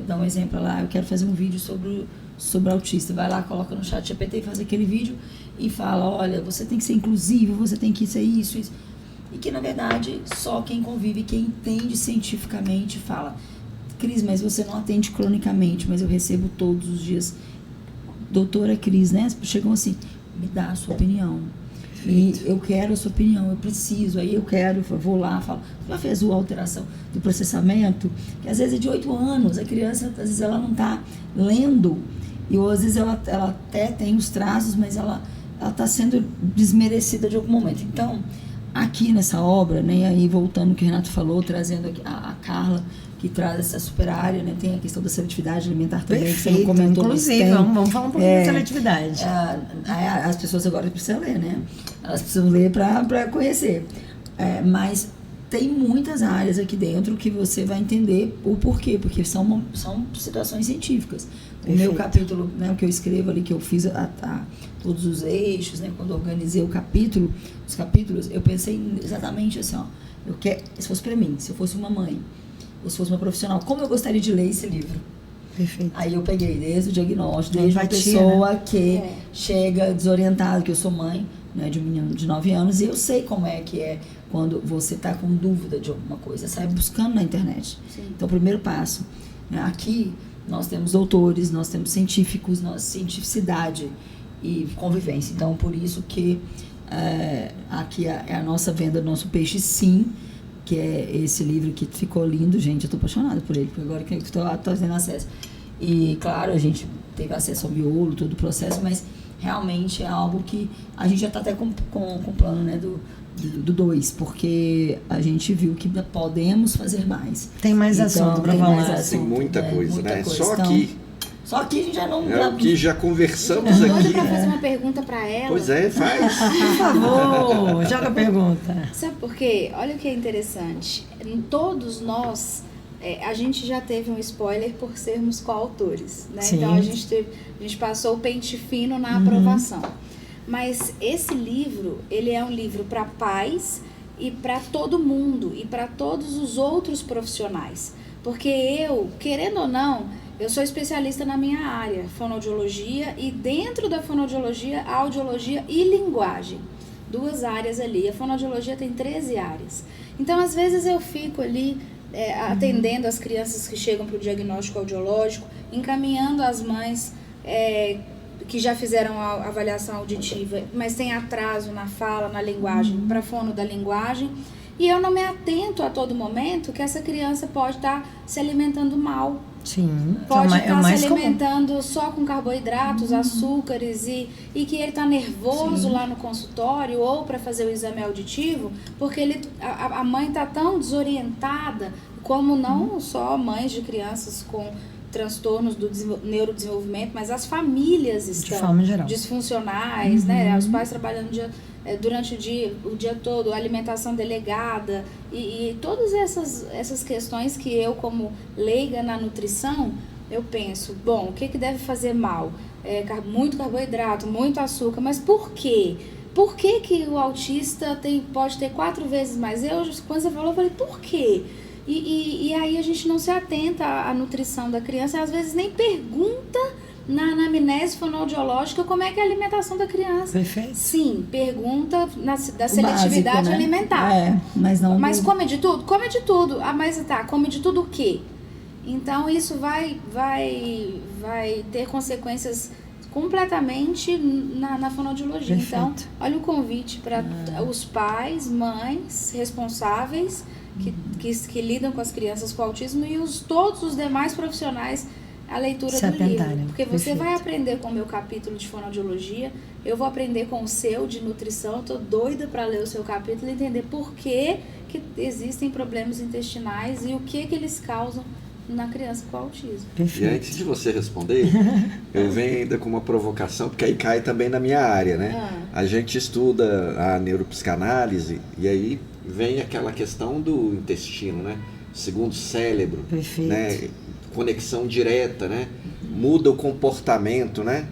dá um exemplo lá, eu quero fazer um vídeo sobre autista, vai lá, coloca no ChatGPT, faz aquele vídeo e fala, olha, você tem que ser inclusivo, você tem que ser isso. E que, na verdade, só quem convive, quem entende cientificamente fala, Cris, mas você não atende cronicamente, mas eu recebo todos os dias. Doutora Cris, né? Chegam assim, me dá a sua opinião. Perfeito. E eu quero a sua opinião, eu preciso. Aí eu vou lá, falo, já fez a alteração do processamento? Que às vezes é de 8 anos, a criança, às vezes ela não está lendo. E ou, às vezes ela até tem os traços, mas ela está sendo desmerecida de algum momento. Então, aqui nessa obra, né? Aí voltando ao que o Renato falou, trazendo aqui a Carla, que traz essa super área, né? Tem a questão da seletividade alimentar também. Perfeito, que você não comentou, inclusive, vamos falar um pouquinho da seletividade. As pessoas agora precisam ler, né? Elas precisam ler para conhecer. Mas tem muitas áreas aqui dentro que você vai entender o porquê, porque são situações científicas. O meu capítulo, né, o que eu escrevo ali, que eu fiz todos os eixos, né? Quando eu organizei os capítulos, eu pensei exatamente assim, ó, se fosse para mim, se eu fosse uma mãe, ou se fosse uma profissional, como eu gostaria de ler esse livro? Perfeito. Aí eu peguei desde o diagnóstico, desde uma pessoa, né, que chega desorientada, que eu sou mãe, né, de um menino de 9 anos, e eu sei como é que é quando você está com dúvida de alguma coisa, sai buscando na internet. Sim. Então, o primeiro passo, né, aqui nós temos doutores, nós temos científicos, cientificidade e convivência. Então, por isso que aqui é a nossa venda do nosso peixe, sim, que é esse livro que ficou lindo, gente, eu estou apaixonada por ele, porque agora que eu estou tendo acesso. E, claro, a gente teve acesso ao miolo, todo o processo, mas realmente é algo que a gente já está até com o plano, né, do 2, porque a gente viu que podemos fazer mais. Tem mais assunto para falar. Tem muita coisa, muita né? Coisa. Só então, aqui. Só que a gente já não... É o que já conversamos Hoje aqui. para fazer uma pergunta para ela. Pois é, faz. Por favor, joga a pergunta. Sabe por quê? Olha o que é interessante. Todos nós, a gente já teve um spoiler por sermos coautores, né? Sim. Então a gente passou o pente fino na aprovação. Mas esse livro, ele é um livro para pais e para todo mundo e para todos os outros profissionais. Porque eu, querendo ou não, eu sou especialista na minha área, fonoaudiologia, e dentro da fonoaudiologia, audiologia e linguagem. 2 áreas ali. A fonoaudiologia tem 13 áreas. Então, às vezes eu fico ali atendendo as crianças que chegam para o diagnóstico audiológico, encaminhando as mães que já fizeram a avaliação auditiva, mas tem atraso na fala, na linguagem, para fono da linguagem. E eu não me atento a todo momento que essa criança pode estar se alimentando mal. Sim. Pode estar se alimentando só com carboidratos, açúcares e que ele está nervoso lá no consultório ou para fazer o exame auditivo, porque a mãe está tão desorientada, como não só mães de crianças com transtornos do neurodesenvolvimento, mas as famílias estão disfuncionais, né? Os pais trabalhando durante o dia todo, alimentação delegada e todas essas questões que eu, como leiga na nutrição, eu penso, bom, o que deve fazer mal? Muito carboidrato, muito açúcar, mas por quê? Por que o autista pode ter 4 vezes mais? Quando você falou, eu falei, por quê? E aí a gente não se atenta à nutrição da criança, às vezes nem pergunta na anamnese fonoaudiológica como é que é a alimentação da criança. Perfeito. Sim, pergunta da seletividade básico, né? alimentar. Mas come de tudo? Come de tudo. Mas come de tudo o quê? Então isso vai ter consequências completamente na fonoaudiologia. Perfeito. Então, olha o convite para os pais, mães responsáveis que lidam com as crianças com autismo e todos os demais profissionais a leitura Se do livro. atentarem. Porque você Perfeito. vai aprender com o meu capítulo de fonoaudiologia, eu vou aprender com o seu de nutrição, eu tô doida para ler o seu capítulo e entender por que existem problemas intestinais e o que eles causam na criança com autismo. E Perfeito. antes de você responder, eu venho ainda com uma provocação, porque aí cai também na minha área, né? A gente estuda a neuropsicanálise e aí vem aquela questão do intestino, né? Segundo cérebro, Perfeito. né? Conexão direta, né? Muda o comportamento, né?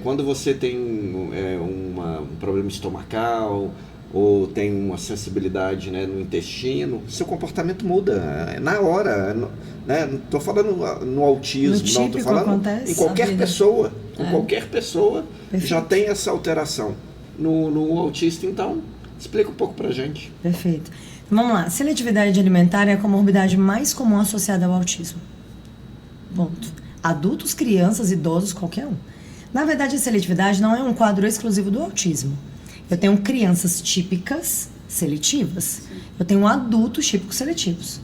Quando você tem um problema estomacal ou tem uma sensibilidade, né, no intestino, seu comportamento muda na hora, né? Não estou falando no autismo, não, estou falando acontece. em qualquer pessoa. Com qualquer pessoa Perfeito. já tem essa alteração. No autista, então, explica um pouco pra gente. Perfeito. Vamos lá. Seletividade alimentar é a comorbidade mais comum associada ao autismo. Ponto. Adultos, crianças, idosos, qualquer um. Na verdade, a seletividade não é um quadro exclusivo do autismo. Eu tenho crianças típicas seletivas. Eu tenho adultos típicos seletivos.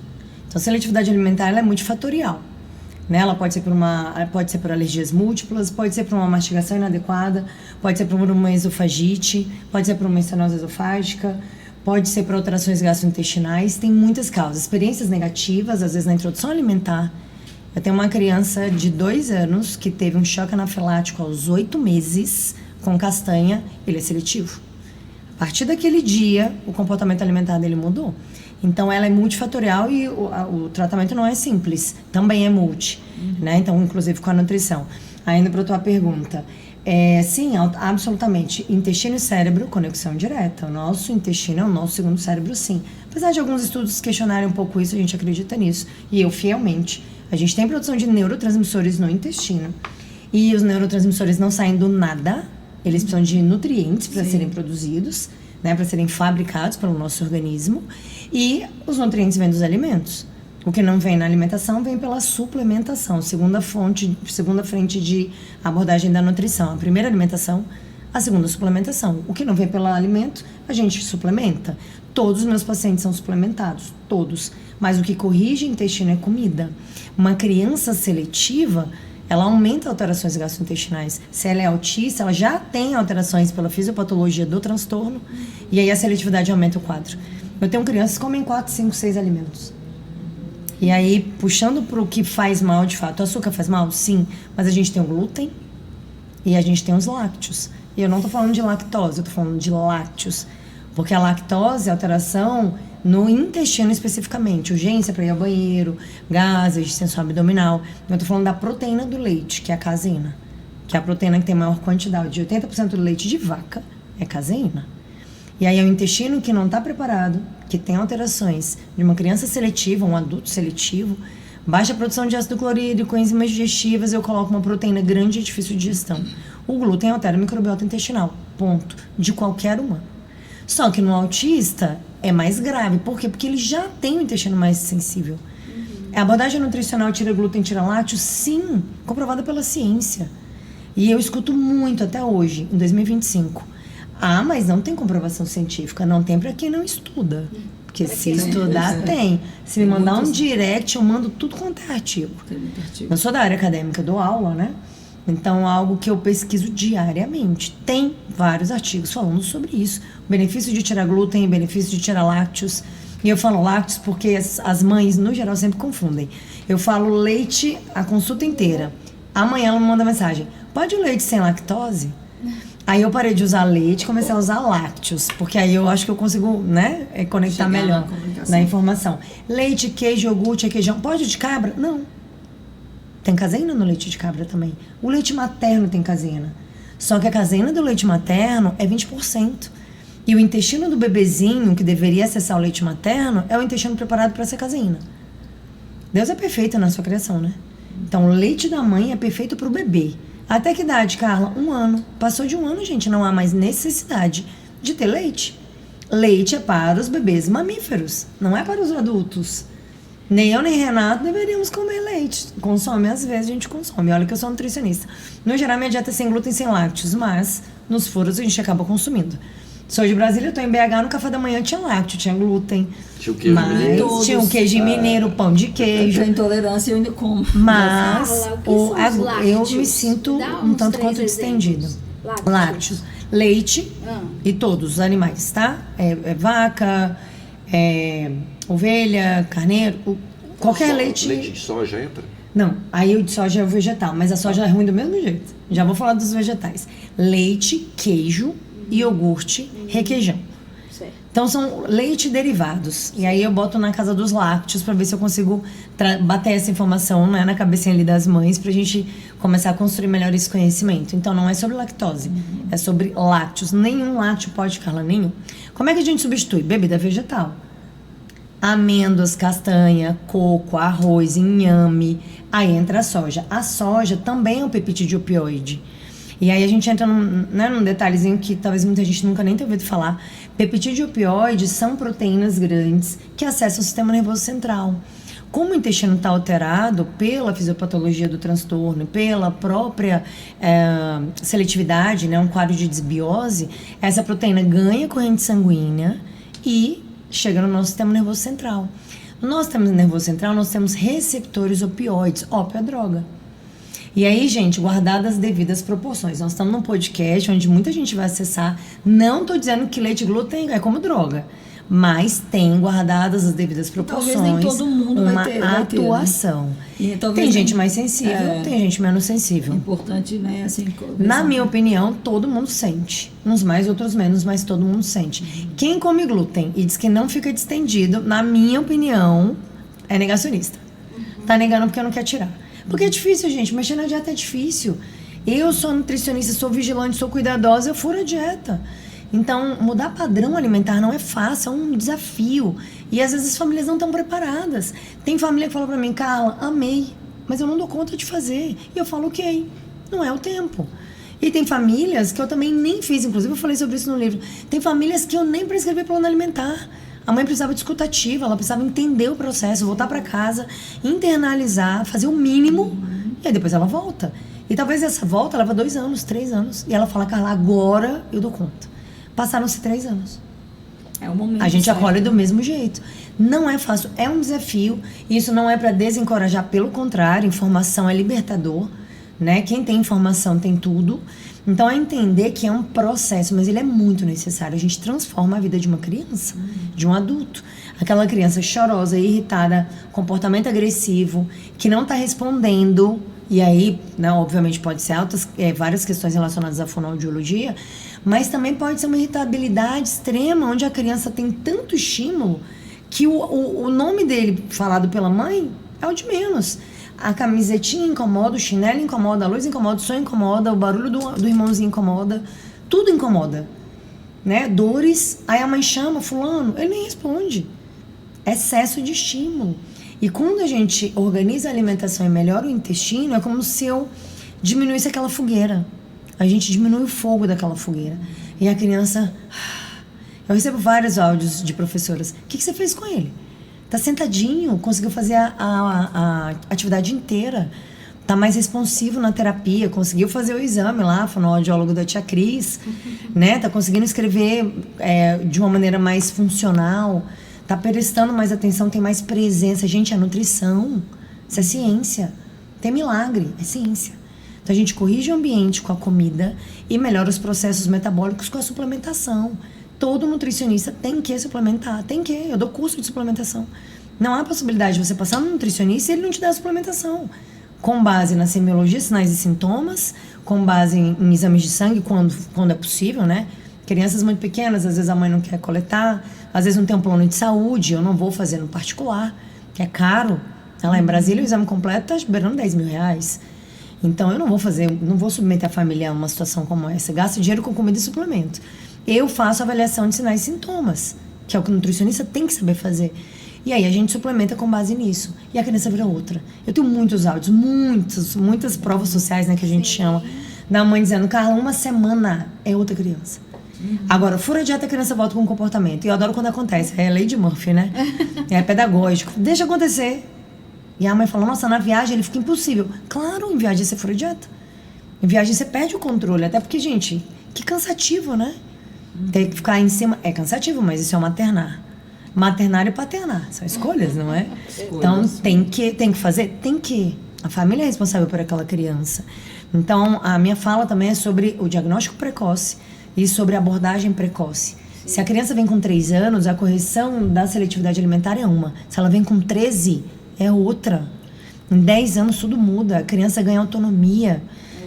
Então, a seletividade alimentar ela é multifatorial. Né? Ela pode ser por alergias múltiplas, pode ser por uma mastigação inadequada, pode ser por uma esofagite, pode ser por uma estenose esofágica, pode ser por alterações gastrointestinais. Tem muitas causas. Experiências negativas, às vezes na introdução alimentar. Eu tenho uma criança de 2 anos que teve um choque anafilático aos 8 meses com castanha. Ele é seletivo. A partir daquele dia, o comportamento alimentar dele mudou. Então, ela é multifatorial e o tratamento não é simples. Também é multi, né? Então, inclusive com a nutrição. Ainda para a tua pergunta. Sim, absolutamente. Intestino e cérebro, conexão direta. O nosso intestino é o nosso segundo cérebro, sim. Apesar de alguns estudos questionarem um pouco isso, a gente acredita nisso. E eu, fielmente. A gente tem produção de neurotransmissores no intestino. E os neurotransmissores não saem do nada. Eles precisam de nutrientes para serem produzidos, né, para serem fabricados pelo nosso organismo. E os nutrientes vêm dos alimentos. O que não vem na alimentação vem pela suplementação, segunda frente de abordagem da nutrição. A primeira alimentação, a segunda suplementação. O que não vem pelo alimento, a gente suplementa. Todos os meus pacientes são suplementados, todos. Mas o que corrige o intestino é comida. Uma criança seletiva, ela aumenta alterações gastrointestinais. Se ela é autista, ela já tem alterações pela fisiopatologia do transtorno, e aí a seletividade aumenta o quadro. Eu tenho crianças que comem 4, 5, 6 alimentos. E aí, puxando para o que faz mal, de fato, o açúcar faz mal? Sim, mas a gente tem o glúten e a gente tem os lácteos. E eu não estou falando de lactose, eu estou falando de lácteos. Porque a lactose é alteração no intestino especificamente, urgência para ir ao banheiro, gases, distensão abdominal. Eu estou falando da proteína do leite, que é a caseína, que é a proteína que tem maior quantidade. De 80% do leite de vaca é caseína. E aí é o intestino que não está preparado, que tem alterações de uma criança seletiva, um adulto seletivo, baixa produção de ácido clorídrico, enzimas digestivas, eu coloco uma proteína grande e difícil de digestão. O glúten altera a microbiota intestinal, ponto, de qualquer uma. Só que no autista é mais grave. Por quê? Porque ele já tem o intestino mais sensível. A abordagem nutricional tira glúten, tira lácteos? Sim, comprovada pela ciência. E eu escuto muito até hoje, em 2025. Ah, mas não tem comprovação científica. Não tem para quem não estuda. Porque se estudar, tem. Se me mandar um direct, eu mando tudo quanto é artigo. Tem muito artigo. Eu sou da área acadêmica, dou aula, né? Então, algo que eu pesquiso diariamente. Tem vários artigos falando sobre isso. O benefício de tirar glúten, o benefício de tirar lácteos. E eu falo lácteos porque as mães, no geral, sempre confundem. Eu falo leite a consulta inteira. Amanhã ela me manda mensagem. Pode o leite sem lactose? Aí eu parei de usar leite e comecei a usar lácteos. Porque aí eu acho que eu consigo, né, conectar Chegar melhor na na informação. Leite, queijo, iogurte, queijão. Pode de cabra? Não. Tem caseína no leite de cabra também. O leite materno tem caseína. Só que a caseína do leite materno é 20%. E o intestino do bebezinho, que deveria acessar o leite materno, é o intestino preparado para essa caseína. Deus é perfeito na sua criação, né? Então, o leite da mãe é perfeito para o bebê. Até que idade, Carla? 1 ano. Passou de 1 ano, gente, não há mais necessidade de ter leite. Leite é para os bebês mamíferos, não é para os adultos. Nem eu, nem Renato deveríamos comer leite. Consome, às vezes a gente consome. Olha que eu sou nutricionista. No geral, minha dieta é sem glúten e sem lácteos, mas nos furos a gente acaba consumindo. Sou de Brasília, eu tô em BH, no café da manhã tinha lácteo, tinha glúten. Tinha o queijo mineiro. Todos. Tinha um queijo mineiro, pão de Eu queijo. tenho intolerância e eu ainda como. Mas Carla, o que são os eu lácteos? me sinto Dá um uns tanto 3 quanto exemplos. distendido. Lácteos. Leite e todos os animais, tá? Vaca, ovelha, carneiro, qualquer leite. Leite de soja entra? Não, aí o de soja é o vegetal, mas a soja é ruim do mesmo jeito. Já vou falar dos vegetais. Leite, queijo, iogurte, requeijão. Certo. Então são leite derivados. E aí eu boto na casa dos lácteos pra ver se eu consigo bater essa informação, né, na cabecinha ali das mães, pra gente começar a construir melhor esse conhecimento. Então não é sobre lactose, é sobre lácteos. Nenhum lácteo pode, Carla, nenhum. Como é que a gente substitui? Bebida vegetal. Amêndoas, castanha, coco, arroz, inhame. Aí entra a soja. A soja também é um peptídeo opioide. E aí a gente entra num detalhezinho que talvez muita gente nunca nem tenha ouvido falar. Peptídeo opioides são proteínas grandes que acessam o sistema nervoso central. Como o intestino está alterado pela fisiopatologia do transtorno, pela própria seletividade, né, um quadro de desbiose, essa proteína ganha corrente sanguínea e chega no nosso sistema nervoso central. No nosso sistema nervoso central, nós temos receptores opioides. Ópio é droga. E aí, gente, guardadas as devidas proporções. Nós estamos num podcast onde muita gente vai acessar. Não estou dizendo que leite glúten é como droga, mas tem guardadas as devidas proporções. Talvez nem todo mundo uma vai ter, atuação. E talvez Tem nem- gente mais sensível, tem gente menos É sensível. importante, né? Assim, Na minha opinião, todo mundo sente. Uns mais, outros menos, mas todo mundo sente. Quem come glúten e diz que não fica distendido, na minha opinião, é negacionista. Tá negando porque não quer tirar. Porque é difícil, gente. Mexer na dieta é difícil. Eu sou nutricionista, sou vigilante, sou cuidadosa, eu furo a dieta. Então, mudar padrão alimentar não é fácil, é um desafio. E às vezes as famílias não estão preparadas. Tem família que fala pra mim, Carla, amei, mas eu não dou conta de fazer. E eu falo, ok, não é o tempo. E tem famílias que eu também nem fiz, inclusive eu falei sobre isso no livro. Tem famílias que eu nem prescrevi plano alimentar. A mãe precisava de escutativa, ela precisava entender o processo, voltar para casa, internalizar, fazer o mínimo, e aí depois ela volta. E talvez essa volta leva 2 anos, 3 anos. E ela fala, Carla, agora eu dou conta. Passaram-se 3 anos. É o momento. A gente certo. acolhe do mesmo jeito. Não é fácil, é um desafio. E isso não é para desencorajar, pelo contrário, informação é libertador, né? Quem tem informação tem tudo. Então é entender que é um processo, mas ele é muito necessário. A gente transforma a vida de uma criança, de um adulto. Aquela criança chorosa, irritada, comportamento agressivo, que não está respondendo. E aí, né, obviamente pode ser várias questões relacionadas à fonoaudiologia, mas também pode ser uma irritabilidade extrema, onde a criança tem tanto estímulo que o nome dele falado pela mãe é o de menos. A camisetinha incomoda, o chinelo incomoda, a luz incomoda, o som incomoda, o barulho do irmãozinho incomoda, tudo incomoda, né? Dores, aí a mãe chama fulano, ele nem responde. Excesso de estímulo. E quando a gente organiza a alimentação e melhora o intestino, é como se eu diminuísse aquela fogueira. A gente diminui o fogo daquela fogueira. E a criança... Eu recebo vários áudios de professoras. O que você fez com ele? Tá sentadinho, conseguiu fazer a atividade inteira. Tá mais responsivo na terapia, conseguiu fazer o exame lá, fonoaudiólogo da tia Cris, né? Tá conseguindo escrever de uma maneira mais funcional. Tá prestando mais atenção, tem mais presença. Gente, é nutrição. Isso é ciência. Tem milagre, é ciência. Então a gente corrige o ambiente com a comida e melhora os processos metabólicos com a suplementação. Todo nutricionista tem que suplementar, eu dou curso de suplementação. Não há possibilidade de você passar no nutricionista e ele não te dar a suplementação. Com base na semiologia, sinais e sintomas, com base em exames de sangue, quando é possível, né? Crianças muito pequenas, às vezes a mãe não quer coletar, às vezes não tem um plano de saúde, eu não vou fazer no particular, que é caro. Lá em Brasília o exame completo está beirando 10 mil reais. Então eu não vou submeter a família a uma situação como essa. Gasto dinheiro com comida e suplemento. Eu faço avaliação de sinais e sintomas, que é o que o nutricionista tem que saber fazer. E aí a gente suplementa com base nisso. E a criança vira outra. Eu tenho muitos áudios, muitas provas sociais, né, que a gente chama, da mãe dizendo, Carla, 1 semana é outra criança. Agora, fora a dieta, a criança volta com um comportamento. E eu adoro quando acontece. É a lei de Murphy, né? É pedagógico. Deixa acontecer. E a mãe fala, nossa, na viagem ele fica impossível. Claro, em viagem você fora dieta. Em viagem você perde o controle. Até porque, gente, que cansativo, né? Ter que ficar em cima é cansativo, mas isso é o maternar. Maternar e paternar, são escolhas, não é? Então tem que fazer? Tem que. A família é responsável por aquela criança. Então a minha fala também é sobre o diagnóstico precoce e sobre a abordagem precoce. Se a criança vem com 3 anos, a correção da seletividade alimentar é uma. Se ela vem com 13, é outra. Em 10 anos tudo muda, a criança ganha autonomia.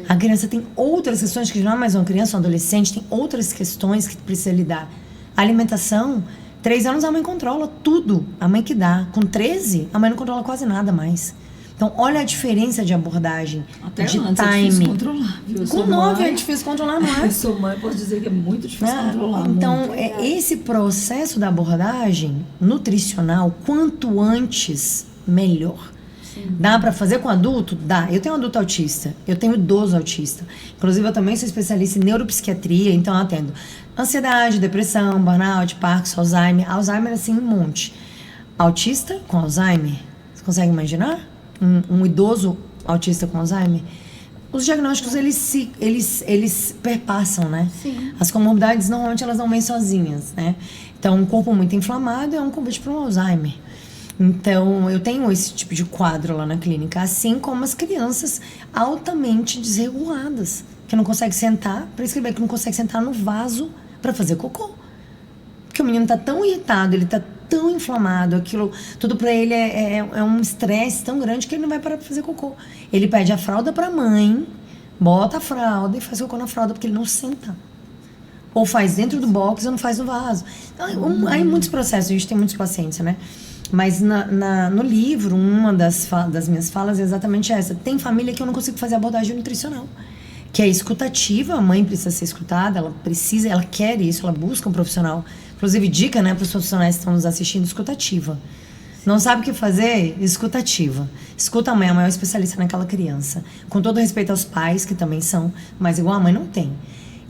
A criança tem outras questões, que não é mais uma criança, um adolescente, tem outras questões que precisa lidar. A alimentação, 3 anos a mãe controla tudo, a mãe que dá. Com 13, a mãe não controla quase nada mais. Então, olha a diferença de abordagem, até de antes time. É difícil controlar, viu? Com 9 é difícil controlar, não é? Eu sou mãe, posso dizer que é muito difícil controlar. Então, esse processo da abordagem nutricional, quanto antes, melhor. Sim. Dá para fazer com adulto? Dá. Eu tenho um adulto autista, eu tenho idoso autista. Inclusive, eu também sou especialista em neuropsiquiatria, então eu atendo ansiedade, depressão, burnout, Parkinson, Alzheimer. Alzheimer, assim, um monte. Autista com Alzheimer, você consegue imaginar? Um idoso autista com Alzheimer? Os diagnósticos, eles perpassam, né? Sim. As comorbidades, normalmente, elas não vêm sozinhas, né? Então, um corpo muito inflamado é um convite para um Alzheimer. Então, eu tenho esse tipo de quadro lá na clínica, assim como as crianças altamente desreguladas, que não conseguem sentar para escrever, que não conseguem sentar no vaso para fazer cocô. Porque o menino tá tão irritado, ele tá tão inflamado, aquilo, tudo para ele é um estresse tão grande que ele não vai parar pra fazer cocô. Ele pede a fralda pra mãe, bota a fralda e faz cocô na fralda, porque ele não senta. Ou faz dentro do box ou não faz no vaso. Então, aí muitos processos, a gente tem muitos pacientes, né? Mas no livro, uma das minhas falas é exatamente essa. Tem família que eu não consigo fazer abordagem nutricional, que é escutativa, a mãe precisa ser escutada, ela quer isso, ela busca um profissional. Inclusive, dica, né, para os profissionais que estão nos assistindo, escutativa. Não sabe o que fazer? Escutativa. Escuta a mãe é o especialista naquela criança. Com todo respeito aos pais, que também são, mas igual a mãe não tem.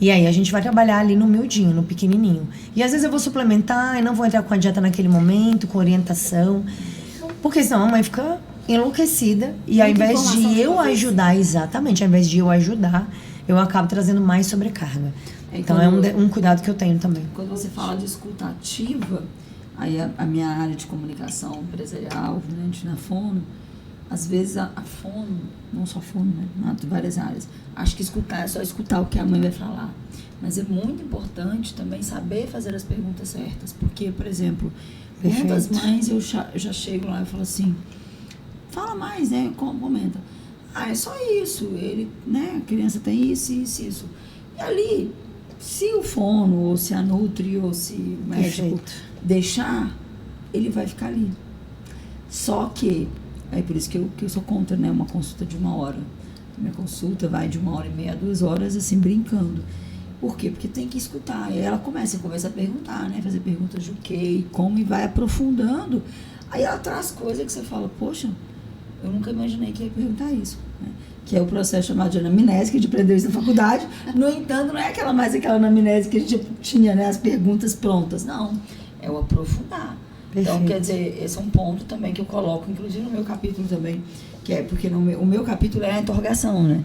E aí a gente vai trabalhar ali no miudinho, no pequenininho. E às vezes eu vou suplementar e não vou entrar com a dieta naquele momento, com orientação. Porque senão a mãe fica enlouquecida. E ao invés de eu ajudar, exatamente, ao invés de eu ajudar, eu acabo trazendo mais sobrecarga. Então é um cuidado que eu tenho também. Quando você fala de escuta ativa, aí a minha área de comunicação empresarial, né, na fono, às vezes a fono, não só fono, né, de várias áreas, acho que escutar é só escutar o que a mãe vai falar. Mas é muito importante também saber fazer as perguntas certas. Porque, por exemplo, muitas mães eu já chego lá e falo assim, fala mais, né? Comenta. Ah, é só isso. Ele, né? A criança tem isso. E ali, se o fono, ou se a nutri, ou se o médico deixar, ele vai ficar ali. Só que, é por isso que eu sou contra, né? Uma consulta de 1 hora. Minha consulta vai de 1h30 a 2 horas, assim, brincando. Por quê? Porque tem que escutar. E aí ela começa a perguntar, né? Fazer perguntas de o quê, como, e vai aprofundando. Aí ela traz coisas que você fala, poxa, eu nunca imaginei que ia perguntar isso. Né? Que é o processo chamado de anamnese, que a gente aprendeu isso na faculdade. No entanto, não é aquela anamnese que a gente tinha, né? As perguntas prontas. Não, é o aprofundar. Perfeito. Então, quer dizer, esse é um ponto também que eu coloco, inclusive no meu capítulo também, que é porque o meu capítulo é a interrogação, né?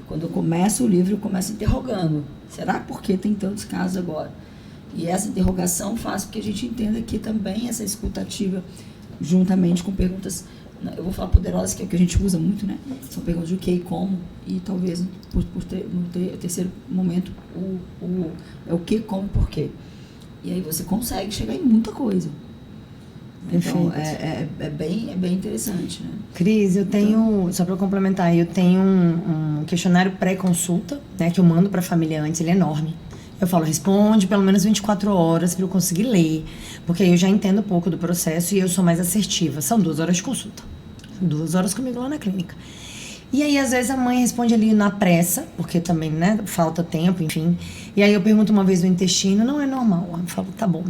Quando eu começo o livro, eu começo interrogando. Será por que tem tantos casos agora? E essa interrogação faz com que a gente entenda que também essa escutativa, juntamente com perguntas, eu vou falar poderosas, que é o que a gente usa muito, né? São perguntas de o que e como, e talvez, no terceiro momento, é o que, como, por quê. E aí você consegue chegar em muita coisa. Então, é bem interessante, né? Cris, eu tenho, só para complementar, eu tenho um questionário pré-consulta, né, que eu mando para a família antes, ele é enorme. Eu falo, responde pelo menos 24 horas para eu conseguir ler, porque aí eu já entendo um pouco do processo e eu sou mais assertiva. São 2 horas de consulta, 2 horas comigo lá na clínica. E aí, às vezes, a mãe responde ali na pressa, porque também, né, falta tempo, enfim. E aí eu pergunto uma vez no intestino, não é normal. Eu falo, tá bom,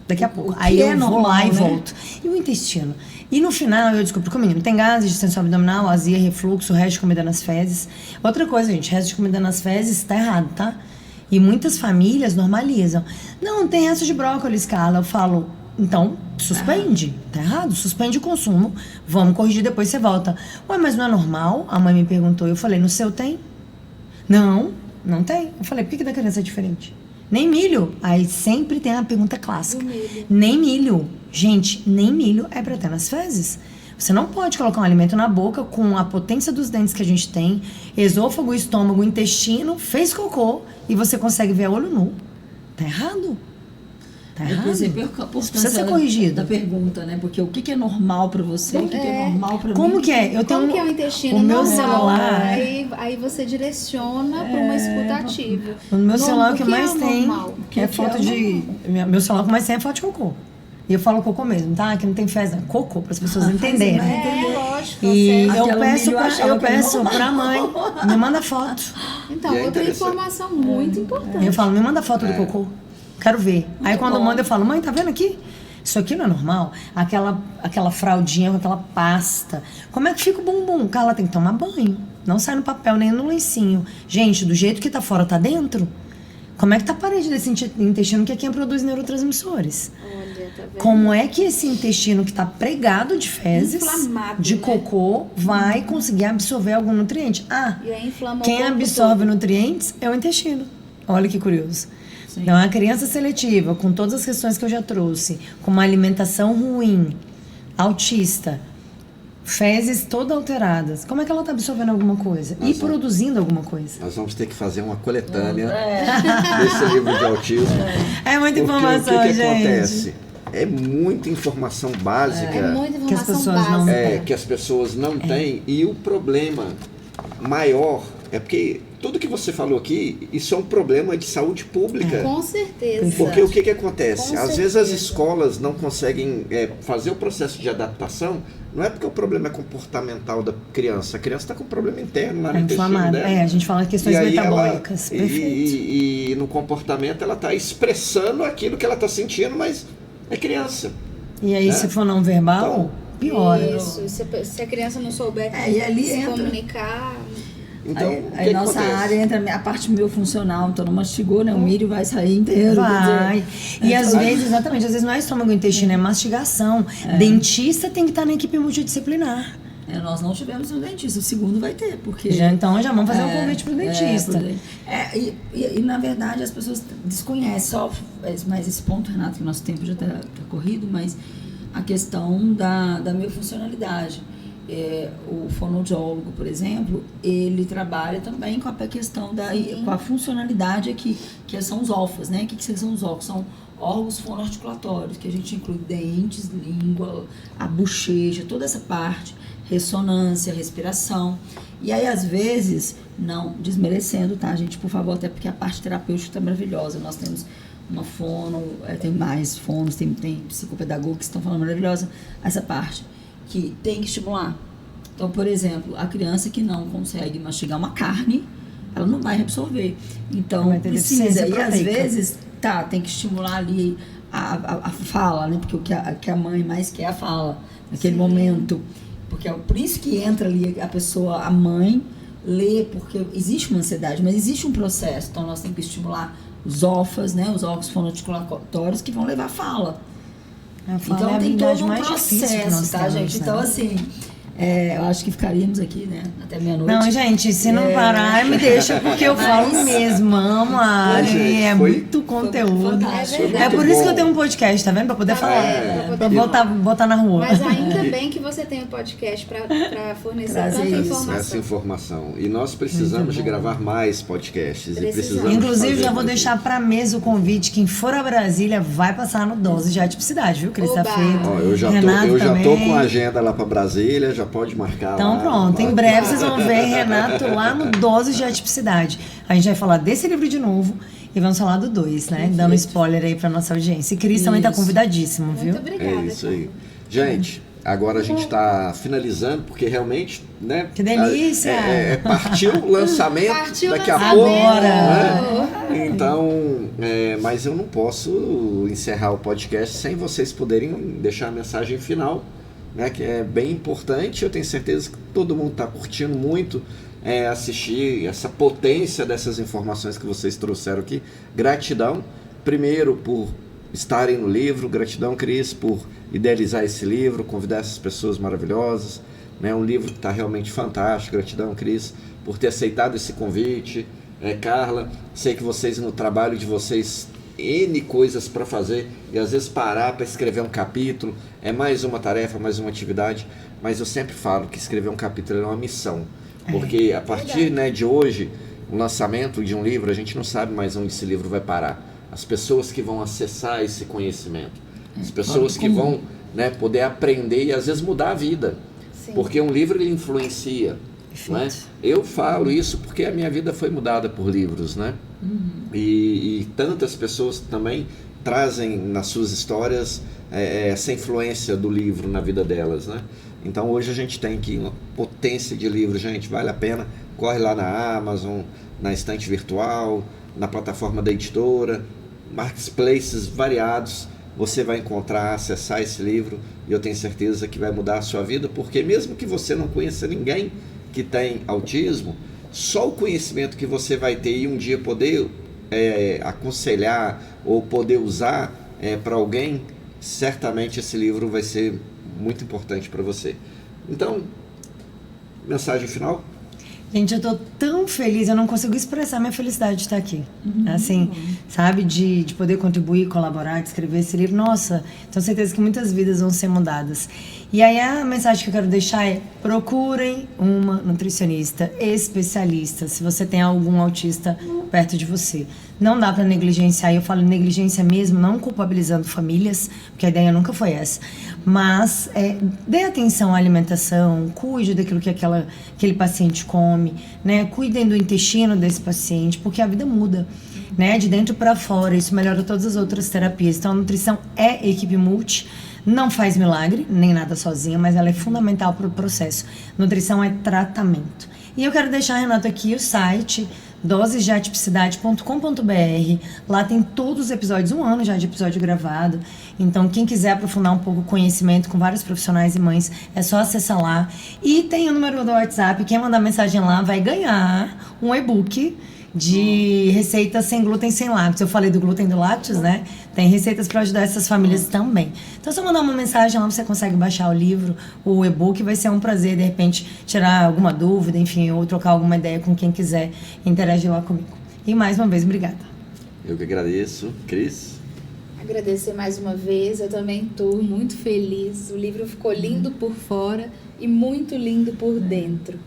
daqui a pouco. Aí eu vou lá e volto. E o intestino? E no final eu descubro que o menino tem gases, distensão abdominal, azia, refluxo, resto de comida nas fezes. Outra coisa, gente, resto de comida nas fezes tá errado, tá? E muitas famílias normalizam. Não, tem resto de brócolis, Carla. Eu falo, então, suspende. Tá errado, suspende o consumo. Vamos corrigir, depois você volta. Ué, mas não é normal? A mãe me perguntou. Eu falei, no seu tem? Não tem. Eu falei, por que da criança é diferente? Nem milho. Aí sempre tem a pergunta clássica. Nem milho. Gente, nem milho é para ter nas fezes. Você não pode colocar um alimento na boca com a potência dos dentes que a gente tem, esôfago, estômago, intestino, fez cocô e você consegue ver a olho nu. Tá errado. Tá errado. Isso precisa ser corrigido. Da pergunta, né? Porque o que é normal para você, o que é normal para mim. Como que é? Como que é o intestino o meu normal? celular. Aí você direciona para uma escutativa. O meu celular o que mais é tem normal? é foto de... Meu celular o que mais tem é foto de cocô. E eu falo cocô mesmo, tá? Que não tem fezes. Cocô, para as pessoas entenderem. Lógico. E Você... eu peço pra mãe, me manda foto. Então, E é outra interessante. informação muito importante. Eu falo, me manda foto do cocô. Quero ver. Aí quando manda, eu falo, mãe, tá vendo aqui? Isso aqui não é normal? Aquela fraldinha com aquela pasta. Como é que fica o bumbum? Carla tem que tomar banho. Não sai no papel nem no lencinho. Gente, do jeito que tá fora, tá dentro? Como é que tá a parede desse intestino que é quem produz neurotransmissores? Olha, tá vendo? Como é que esse intestino que tá pregado de fezes, Inflamado, de né? cocô, vai conseguir absorver algum nutriente? E aí inflama o Quem corpo absorve todo. nutrientes é o intestino. Olha que curioso. Sim. Então, a criança seletiva, com todas as questões que eu já trouxe, com uma alimentação ruim, autista, fezes todas alteradas, como é que ela está absorvendo alguma coisa? E produzindo alguma coisa? Nós vamos ter que fazer uma coletânea desse livro de autismo. É muita Porque informação, o que gente. acontece? É muita informação básica É muita Que as informação pessoas não- básica. que as pessoas não têm. E o problema maior é porque tudo que você falou aqui, isso é um problema de saúde pública. Com certeza. Porque o que acontece? Com Às vezes as certeza. escolas não conseguem fazer o processo de adaptação, não é porque o problema é comportamental da criança. A criança está com um problema interno lá no intestino Inflamada. dela. A gente fala de questões E aí metabólicas. ela, Perfeito. e no comportamento ela está expressando aquilo que ela está sentindo, mas é criança. E aí, se for não verbal, piora. Isso. Se a criança não souber E ali se entra. comunicar... Então, Aí o que nossa acontece? área entra a parte miofuncional, então não mastigou, né? O milho vai sair inteiro. Vai. Quer E dizer, às vezes, exatamente, às vezes não é estômago e intestino, é mastigação. Dentista tem que estar na equipe multidisciplinar. nós não tivemos um dentista, o segundo vai ter, porque... Então já vamos fazer um convite pro dentista. E na verdade as pessoas desconhecem só, mas esse ponto, Renato, que o nosso tempo já está corrido, mas a questão da miofuncionalidade. O fonoaudiólogo, por exemplo, ele trabalha também com a questão com a funcionalidade aqui, que são os órfãos, né? O que são os órfãos? São órgãos fonoarticulatórios, que a gente inclui dentes, língua, a bochecha, toda essa parte, ressonância, respiração. E aí, às vezes, não desmerecendo, tá, gente? Por favor, até porque a parte terapêutica está maravilhosa. Nós temos uma fono, tem mais fonos, tem psicopedagogos que estão falando maravilhosa essa parte, que tem que estimular. Então, por exemplo, a criança que não consegue mastigar uma carne, ela não vai absorver. Então, Vai ter precisa. deficiência E às proteica. vezes, tem que estimular ali a fala, né? Porque o que a mãe mais quer é a fala, naquele momento. Porque é por isso que entra ali a pessoa, a mãe, lê, porque existe uma ansiedade, mas existe um processo. Então, nós temos que estimular os órfãos, né? Os órgãos fonoarticulatórios que vão levar a fala. A fala Então é a tem habilidade todo um mais difícil que processo, nós tá, temos, gente? né? Então, assim, eu acho que ficaríamos aqui, né, até meia-noite. Não, gente, se não parar, me deixa, porque eu falo mesmo, amo a área, gente, é foi- muito conteúdo. fantástico. É É verdade. por isso que eu tenho um podcast, tá vendo? Pra poder falar, pra pra botar na rua. Mas ainda bem que você tem o podcast para fornecer Trazer tanta isso, informação. Essa informação. E nós precisamos de gravar mais podcasts. Precisamos. E precisamos Inclusive, fazer já vou mais deixar pra mesa o convite. Quem for a Brasília vai passar no Dose de Atipicidade, viu? Cris? Tá Oba! feito. Ó, eu já tô com a agenda lá pra Brasília, já pode marcar Então lá. pronto, em breve vocês vão ver Renato lá no Dose de Atipicidade. A gente vai falar desse livro de novo e vamos falar do 2, né? Dando spoiler aí pra nossa audiência. E Cris também tá Isso. convidadíssimo, viu? Muito obrigada. É isso aí. Gente, agora a gente está finalizando, porque realmente, né? Que delícia! Partiu o lançamento Partiu o daqui a lançamento. pouco. Agora. Né? Então, mas eu não posso encerrar o podcast sem vocês poderem deixar a mensagem final, né? Que é bem importante. Eu tenho certeza que todo mundo está curtindo muito assistir essa potência dessas informações que vocês trouxeram aqui. Gratidão, primeiro, por estarem no livro. Gratidão, Cris, por idealizar esse livro, convidar essas pessoas maravilhosas. Um livro que está realmente fantástico. Gratidão, Cris, por ter aceitado esse convite. Carla, sei que vocês no trabalho de vocês N coisas para fazer e às vezes parar para escrever um capítulo é mais uma tarefa, mais uma atividade, mas eu sempre falo que escrever um capítulo é uma missão, porque a partir, né, de hoje, o lançamento de um livro, a gente não sabe mais onde esse livro vai parar. As pessoas que vão acessar esse conhecimento, as pessoas que vão, né, poder aprender e às vezes mudar a vida. Sim. Porque um livro ele influencia. Não é? Eu falo isso porque a minha vida foi mudada por livros, né? E tantas pessoas também trazem nas suas histórias essa influência do livro na vida delas, né? Então hoje a gente tem aqui uma potência de livro, gente, vale a pena, corre lá na Amazon, na estante virtual, na plataforma da editora, marketplaces variados, você vai encontrar, acessar esse livro e eu tenho certeza que vai mudar a sua vida, porque mesmo que você não conheça ninguém que tem autismo, só o conhecimento que você vai ter e um dia poder aconselhar ou poder usar para alguém, certamente esse livro vai ser muito importante para você. Então, mensagem final? Gente, eu tô tão feliz, eu não consigo expressar minha felicidade de estar aqui. Assim, sabe, de poder contribuir, colaborar, de escrever esse livro. Nossa, tenho certeza que muitas vidas vão ser mudadas. E aí a mensagem que eu quero deixar é: procurem uma nutricionista especialista, se você tem algum autista perto de você. Não dá para negligenciar, e eu falo negligência mesmo, não culpabilizando famílias, porque a ideia nunca foi essa. Mas dê atenção à alimentação, cuide daquilo que aquele paciente come, né? Cuidem do intestino desse paciente, porque a vida muda, né? De dentro para fora, isso melhora todas as outras terapias. Então a nutrição é equipe multi, não faz milagre, nem nada sozinha, mas ela é fundamental para o processo. Nutrição é tratamento. E eu quero deixar, Renato, aqui o site dosesdeatipicidade.com.br. Lá tem todos os episódios, 1 ano já de episódio gravado. Então, quem quiser aprofundar um pouco o conhecimento com vários profissionais e mães, é só acessar lá. E tem o número do WhatsApp, quem mandar mensagem lá vai ganhar um e-book de receitas sem glúten, sem lácteos. Eu falei do glúten e do lácteos, né? Tem receitas para ajudar essas famílias também. Então, se eu mandar uma mensagem lá, você consegue baixar o livro, o e-book. Vai ser um prazer, de repente, tirar alguma dúvida, enfim, ou trocar alguma ideia com quem quiser interagir lá comigo. E mais uma vez, obrigada. Eu que agradeço. Cris? Agradecer mais uma vez, eu também estou muito feliz. O livro ficou lindo por fora e muito lindo por dentro.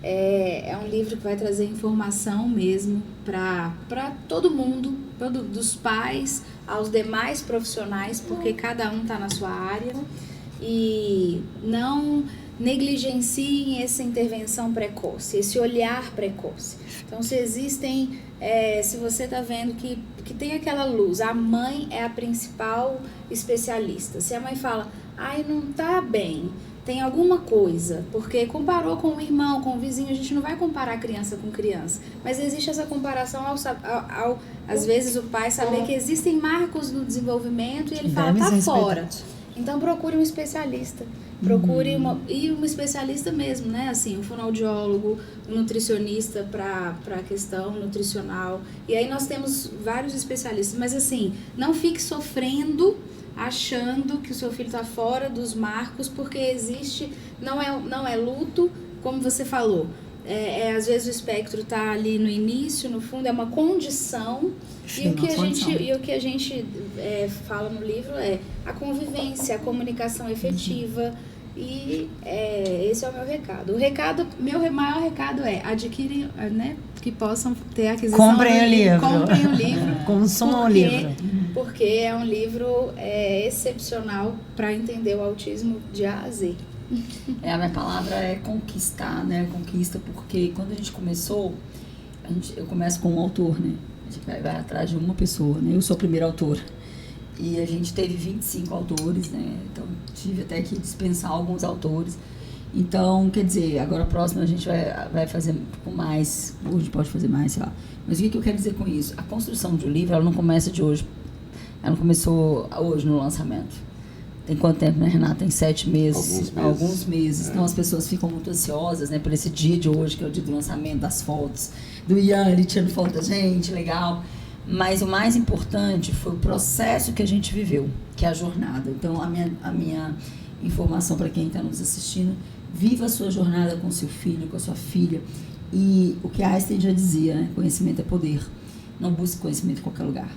É um livro que vai trazer informação mesmo para todo mundo, dos pais aos demais profissionais, porque cada um está na sua área. E não negligenciem essa intervenção precoce, esse olhar precoce. Então, se existem, se você está vendo que tem aquela luz, a mãe é a principal especialista. Se a mãe fala, ai, não está bem, tem alguma coisa, porque comparou com o irmão, com o vizinho, a gente não vai comparar criança com criança, mas existe essa comparação às vezes o pai saber que existem marcos no desenvolvimento e ele fala, tá fora. Então procure um especialista, procure um especialista mesmo, né, assim, um fonoaudiólogo, um nutricionista para a questão nutricional, e aí nós temos vários especialistas, mas assim, não fique sofrendo achando que o seu filho está fora dos marcos, porque existe, não é luto, como você falou, às vezes o espectro está ali no início, no fundo, é uma condição. Sim, e o que a gente fala no livro é a convivência, a comunicação efetiva, e esse é o meu recado. Meu maior recado é adquirem, né, que possam ter aquisição. Comprem o livro. Comprem o livro. Consumam o livro. Porque é um livro excepcional para entender o autismo de A a Z. A minha palavra é conquistar, né? Conquista, porque quando a gente começou, eu começo com um autor, né? A gente vai atrás de uma pessoa, né? Eu sou a primeira autora. E a gente teve 25 autores, né? Então, tive até que dispensar alguns autores. Então, quer dizer, agora próximo a gente vai fazer com mais, hoje pode fazer mais, sei lá. Mas o que eu quero dizer com isso? A construção de um livro, ela não começa de hoje. Ela não começou hoje no lançamento. Tem quanto tempo, né, Renata? Tem 7 meses. Alguns meses. Então as pessoas ficam muito ansiosas, né, por esse dia de hoje, que é o dia do lançamento das fotos. Do Ian, ele tirando foto da gente, legal. Mas o mais importante foi o processo que a gente viveu, que é a jornada. Então a minha informação para quem está nos assistindo: viva a sua jornada com seu filho, com a sua filha. E o que Einstein já dizia, né? Conhecimento é poder. Não busque conhecimento em qualquer lugar.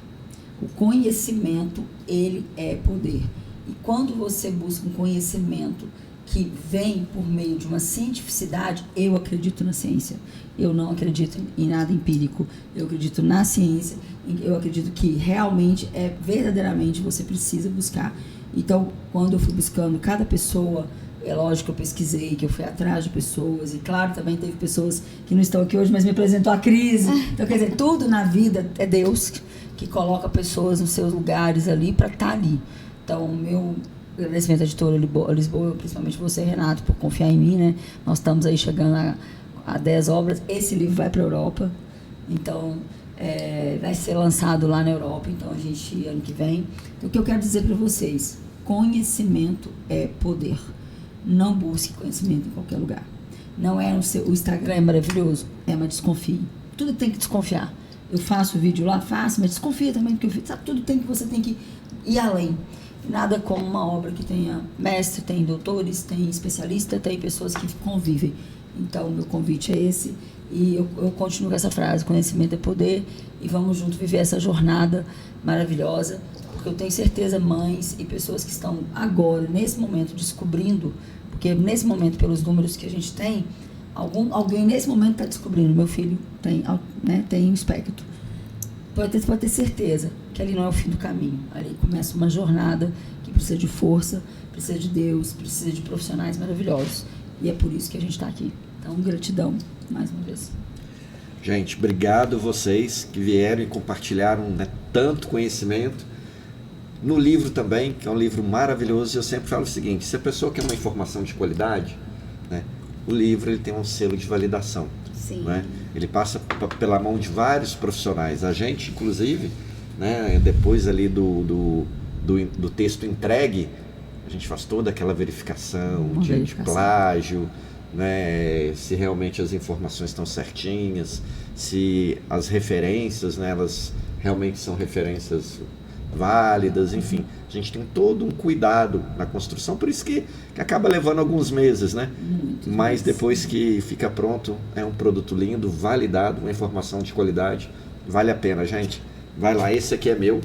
O conhecimento, ele é poder. E quando você busca um conhecimento que vem por meio de uma cientificidade, eu acredito na ciência. Eu não acredito em nada empírico. Eu acredito na ciência. Eu acredito que realmente, verdadeiramente, você precisa buscar. Então, quando eu fui buscando cada pessoa, é lógico que eu pesquisei, que eu fui atrás de pessoas. E, claro, também teve pessoas que não estão aqui hoje, mas me apresentou a crise. Então, quer dizer, tudo na vida é Deus que coloca pessoas nos seus lugares ali para estar ali. Então, o meu agradecimento à editora Lisboa, principalmente você, Renato, por confiar em mim, né? Nós estamos aí chegando a 10 obras. Esse livro vai para a Europa, então vai ser lançado lá na Europa, então a gente, ano que vem. Então, o que eu quero dizer para vocês, conhecimento é poder. Não busque conhecimento em qualquer lugar. Não é o Instagram é maravilhoso, mas desconfie. Tudo tem que desconfiar. Eu faço vídeo lá, faço, mas desconfia também do que eu fiz. Sabe, você tem que ir além. Nada como uma obra que tenha mestre, tem doutores, tem especialista, tem pessoas que convivem. Então, o meu convite é esse. E eu continuo com essa frase, conhecimento é poder. E vamos juntos viver essa jornada maravilhosa. Porque eu tenho certeza, mães e pessoas que estão agora, nesse momento, descobrindo, porque nesse momento, pelos números que a gente tem, alguém nesse momento está descobrindo. Meu filho tem um espectro. Pode ter certeza que ali não é o fim do caminho. Ali começa uma jornada que precisa de força, precisa de Deus, precisa de profissionais maravilhosos. E é por isso que a gente está aqui. Então, gratidão, mais uma vez. Gente, obrigado vocês que vieram e compartilharam, né, tanto conhecimento. No livro também, que é um livro maravilhoso, eu sempre falo o seguinte, se a pessoa quer uma informação de qualidade, né, o livro ele tem um selo de validação. Sim. Né? Ele passa pela mão de vários profissionais. A gente, inclusive, né, depois ali do texto entregue, a gente faz toda aquela verificação de plágio, né, se realmente as informações estão certinhas, se as referências, né, elas realmente são referências válidas, enfim, a gente tem todo um cuidado na construção, por isso que acaba levando alguns meses, né? Mas depois que fica pronto, é um produto lindo, validado, uma informação de qualidade, vale a pena, gente. Vai lá, esse aqui é meu,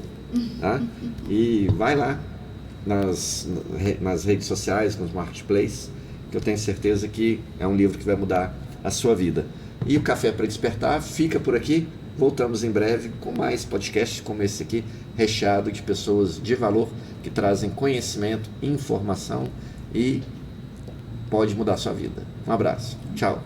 tá? E vai lá nas redes sociais, nos marketplaces, que eu tenho certeza que é um livro que vai mudar a sua vida. E o Café para Despertar fica por aqui. Voltamos em breve com mais podcasts como esse aqui, recheado de pessoas de valor que trazem conhecimento, informação e pode mudar a sua vida. Um abraço. Tchau.